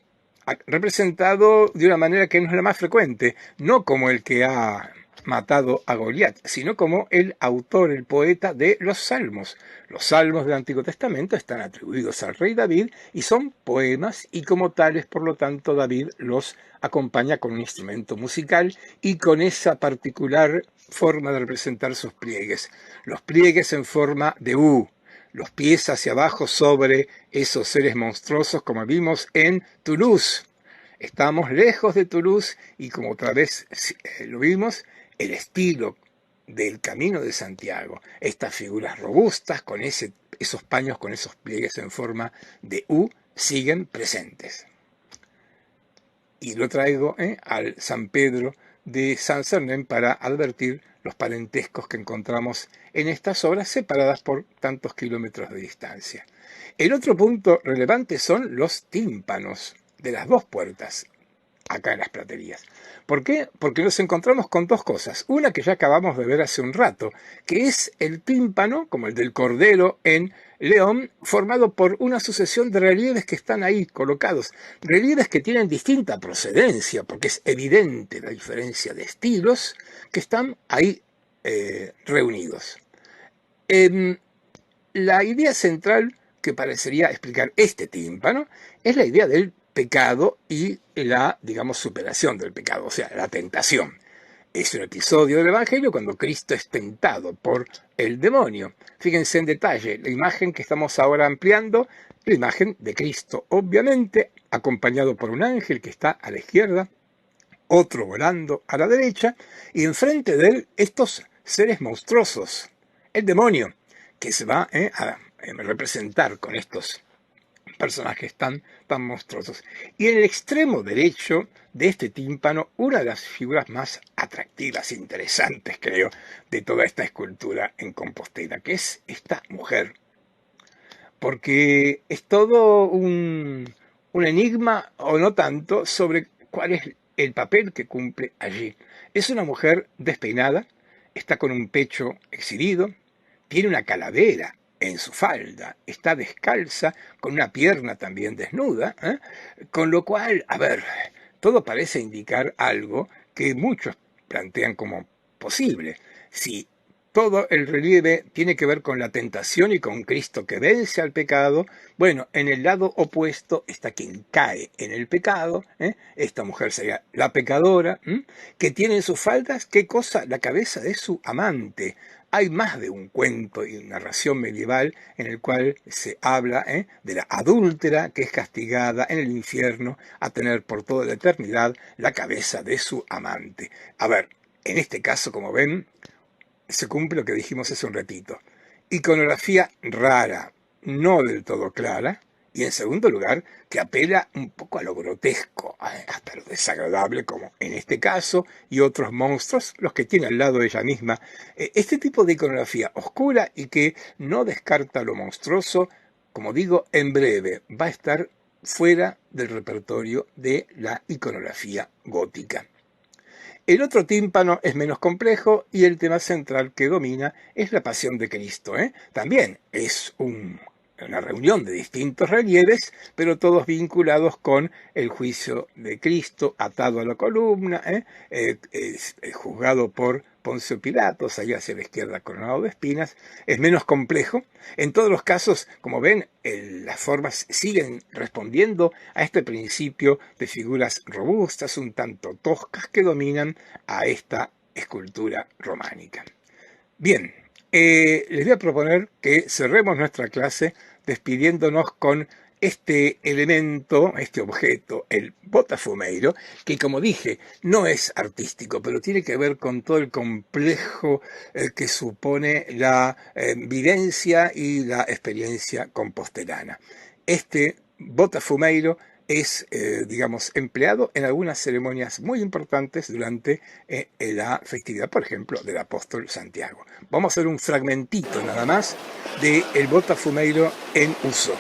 representado de una manera que no es la más frecuente, no como el que ha matado a Goliat, sino como el autor, el poeta de los Salmos. Los Salmos del Antiguo Testamento están atribuidos al rey David y son poemas y como tales, por lo tanto, David los acompaña con un instrumento musical y con esa particular forma de representar sus pliegues. Los pliegues en forma de U, los pies hacia abajo sobre esos seres monstruosos como vimos en Toulouse. Estamos lejos de Toulouse y como otra vez lo vimos, el estilo del Camino de Santiago, estas figuras robustas con esos paños, con esos pliegues en forma de U, siguen presentes. Y lo traigo al San Pedro de San Cernán para advertir los parentescos que encontramos en estas obras separadas por tantos kilómetros de distancia. El otro punto relevante son los tímpanos de las dos puertas acá en las praterías. ¿Por qué? Porque nos encontramos con dos cosas. Una que ya acabamos de ver hace un rato, que es el tímpano, como el del Cordero en León, formado por una sucesión de relieves que están ahí colocados. Relieves que tienen distinta procedencia, porque es evidente la diferencia de estilos que están ahí reunidos. La idea central que parecería explicar este tímpano es la idea del pecado y la, digamos, superación del pecado, o sea, la tentación. Es un episodio del Evangelio cuando Cristo es tentado por el demonio. Fíjense en detalle, la imagen que estamos ahora ampliando, la imagen de Cristo, obviamente, acompañado por un ángel que está a la izquierda, otro volando a la derecha, y enfrente de él estos seres monstruosos, el demonio, que se va a representar con estos personajes tan monstruosos. Y en el extremo derecho de este tímpano, una de las figuras más atractivas, interesantes, creo, de toda esta escultura en Compostela, que es esta mujer. Porque es todo un enigma, o no tanto, sobre cuál es el papel que cumple allí. Es una mujer despeinada, está con un pecho exhibido, tiene una calavera en su falda, está descalza, con una pierna también desnuda, con lo cual, a ver, todo parece indicar algo que muchos plantean como posible. Si todo el relieve tiene que ver con la tentación y con Cristo que vence al pecado, bueno, en el lado opuesto está quien cae en el pecado, esta mujer sería la pecadora, que tiene en sus faldas, ¿qué cosa? La cabeza de su amante. Hay más de un cuento y narración medieval en el cual se habla de la adúltera que es castigada en el infierno a tener por toda la eternidad la cabeza de su amante. A ver, en este caso, como ven, se cumple lo que dijimos hace un ratito. Iconografía rara, no del todo clara, y en segundo lugar, que apela un poco a lo grotesco, hasta lo desagradable, como en este caso, y otros monstruos, los que tiene al lado de ella misma. Este tipo de iconografía oscura y que no descarta lo monstruoso, como digo, en breve va a estar fuera del repertorio de la iconografía gótica. El otro tímpano es menos complejo y el tema central que domina es la pasión de Cristo. También es una reunión de distintos relieves, pero todos vinculados con el juicio de Cristo, atado a la columna, juzgado por Poncio Pilatos, allá hacia la izquierda coronado de espinas. Es menos complejo. En todos los casos, como ven, las formas siguen respondiendo a este principio de figuras robustas, un tanto toscas, que dominan a esta escultura románica. Bien, les voy a proponer que cerremos nuestra clase despidiéndonos con este elemento, este objeto, el botafumeiro, que como dije, no es artístico, pero tiene que ver con todo el complejo que supone la vivencia y la experiencia compostelana. Este botafumeiro es, digamos, empleado en algunas ceremonias muy importantes durante la festividad, por ejemplo, del apóstol Santiago. Vamos a hacer un fragmentito nada más de el botafumeiro en uso.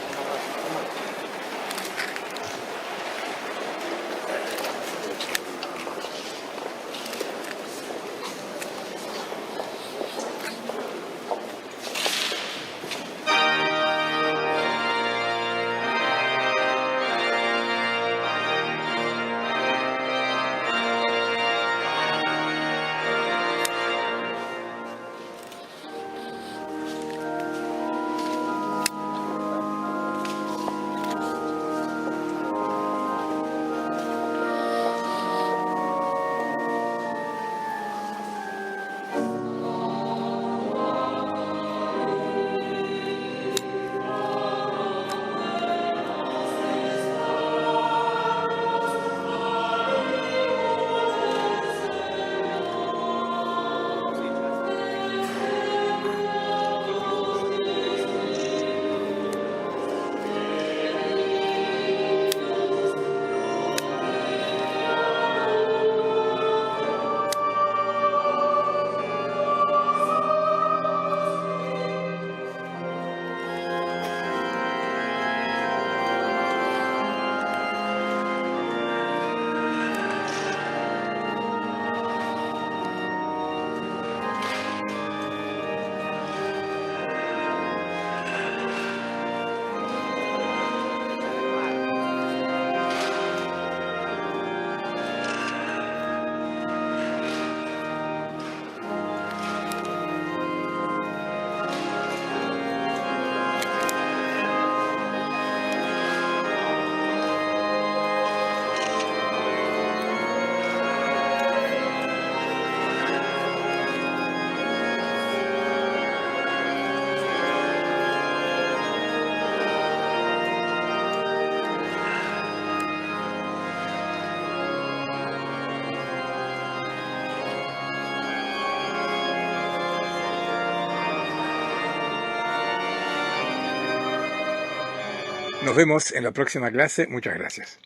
Nos vemos en la próxima clase. Muchas gracias.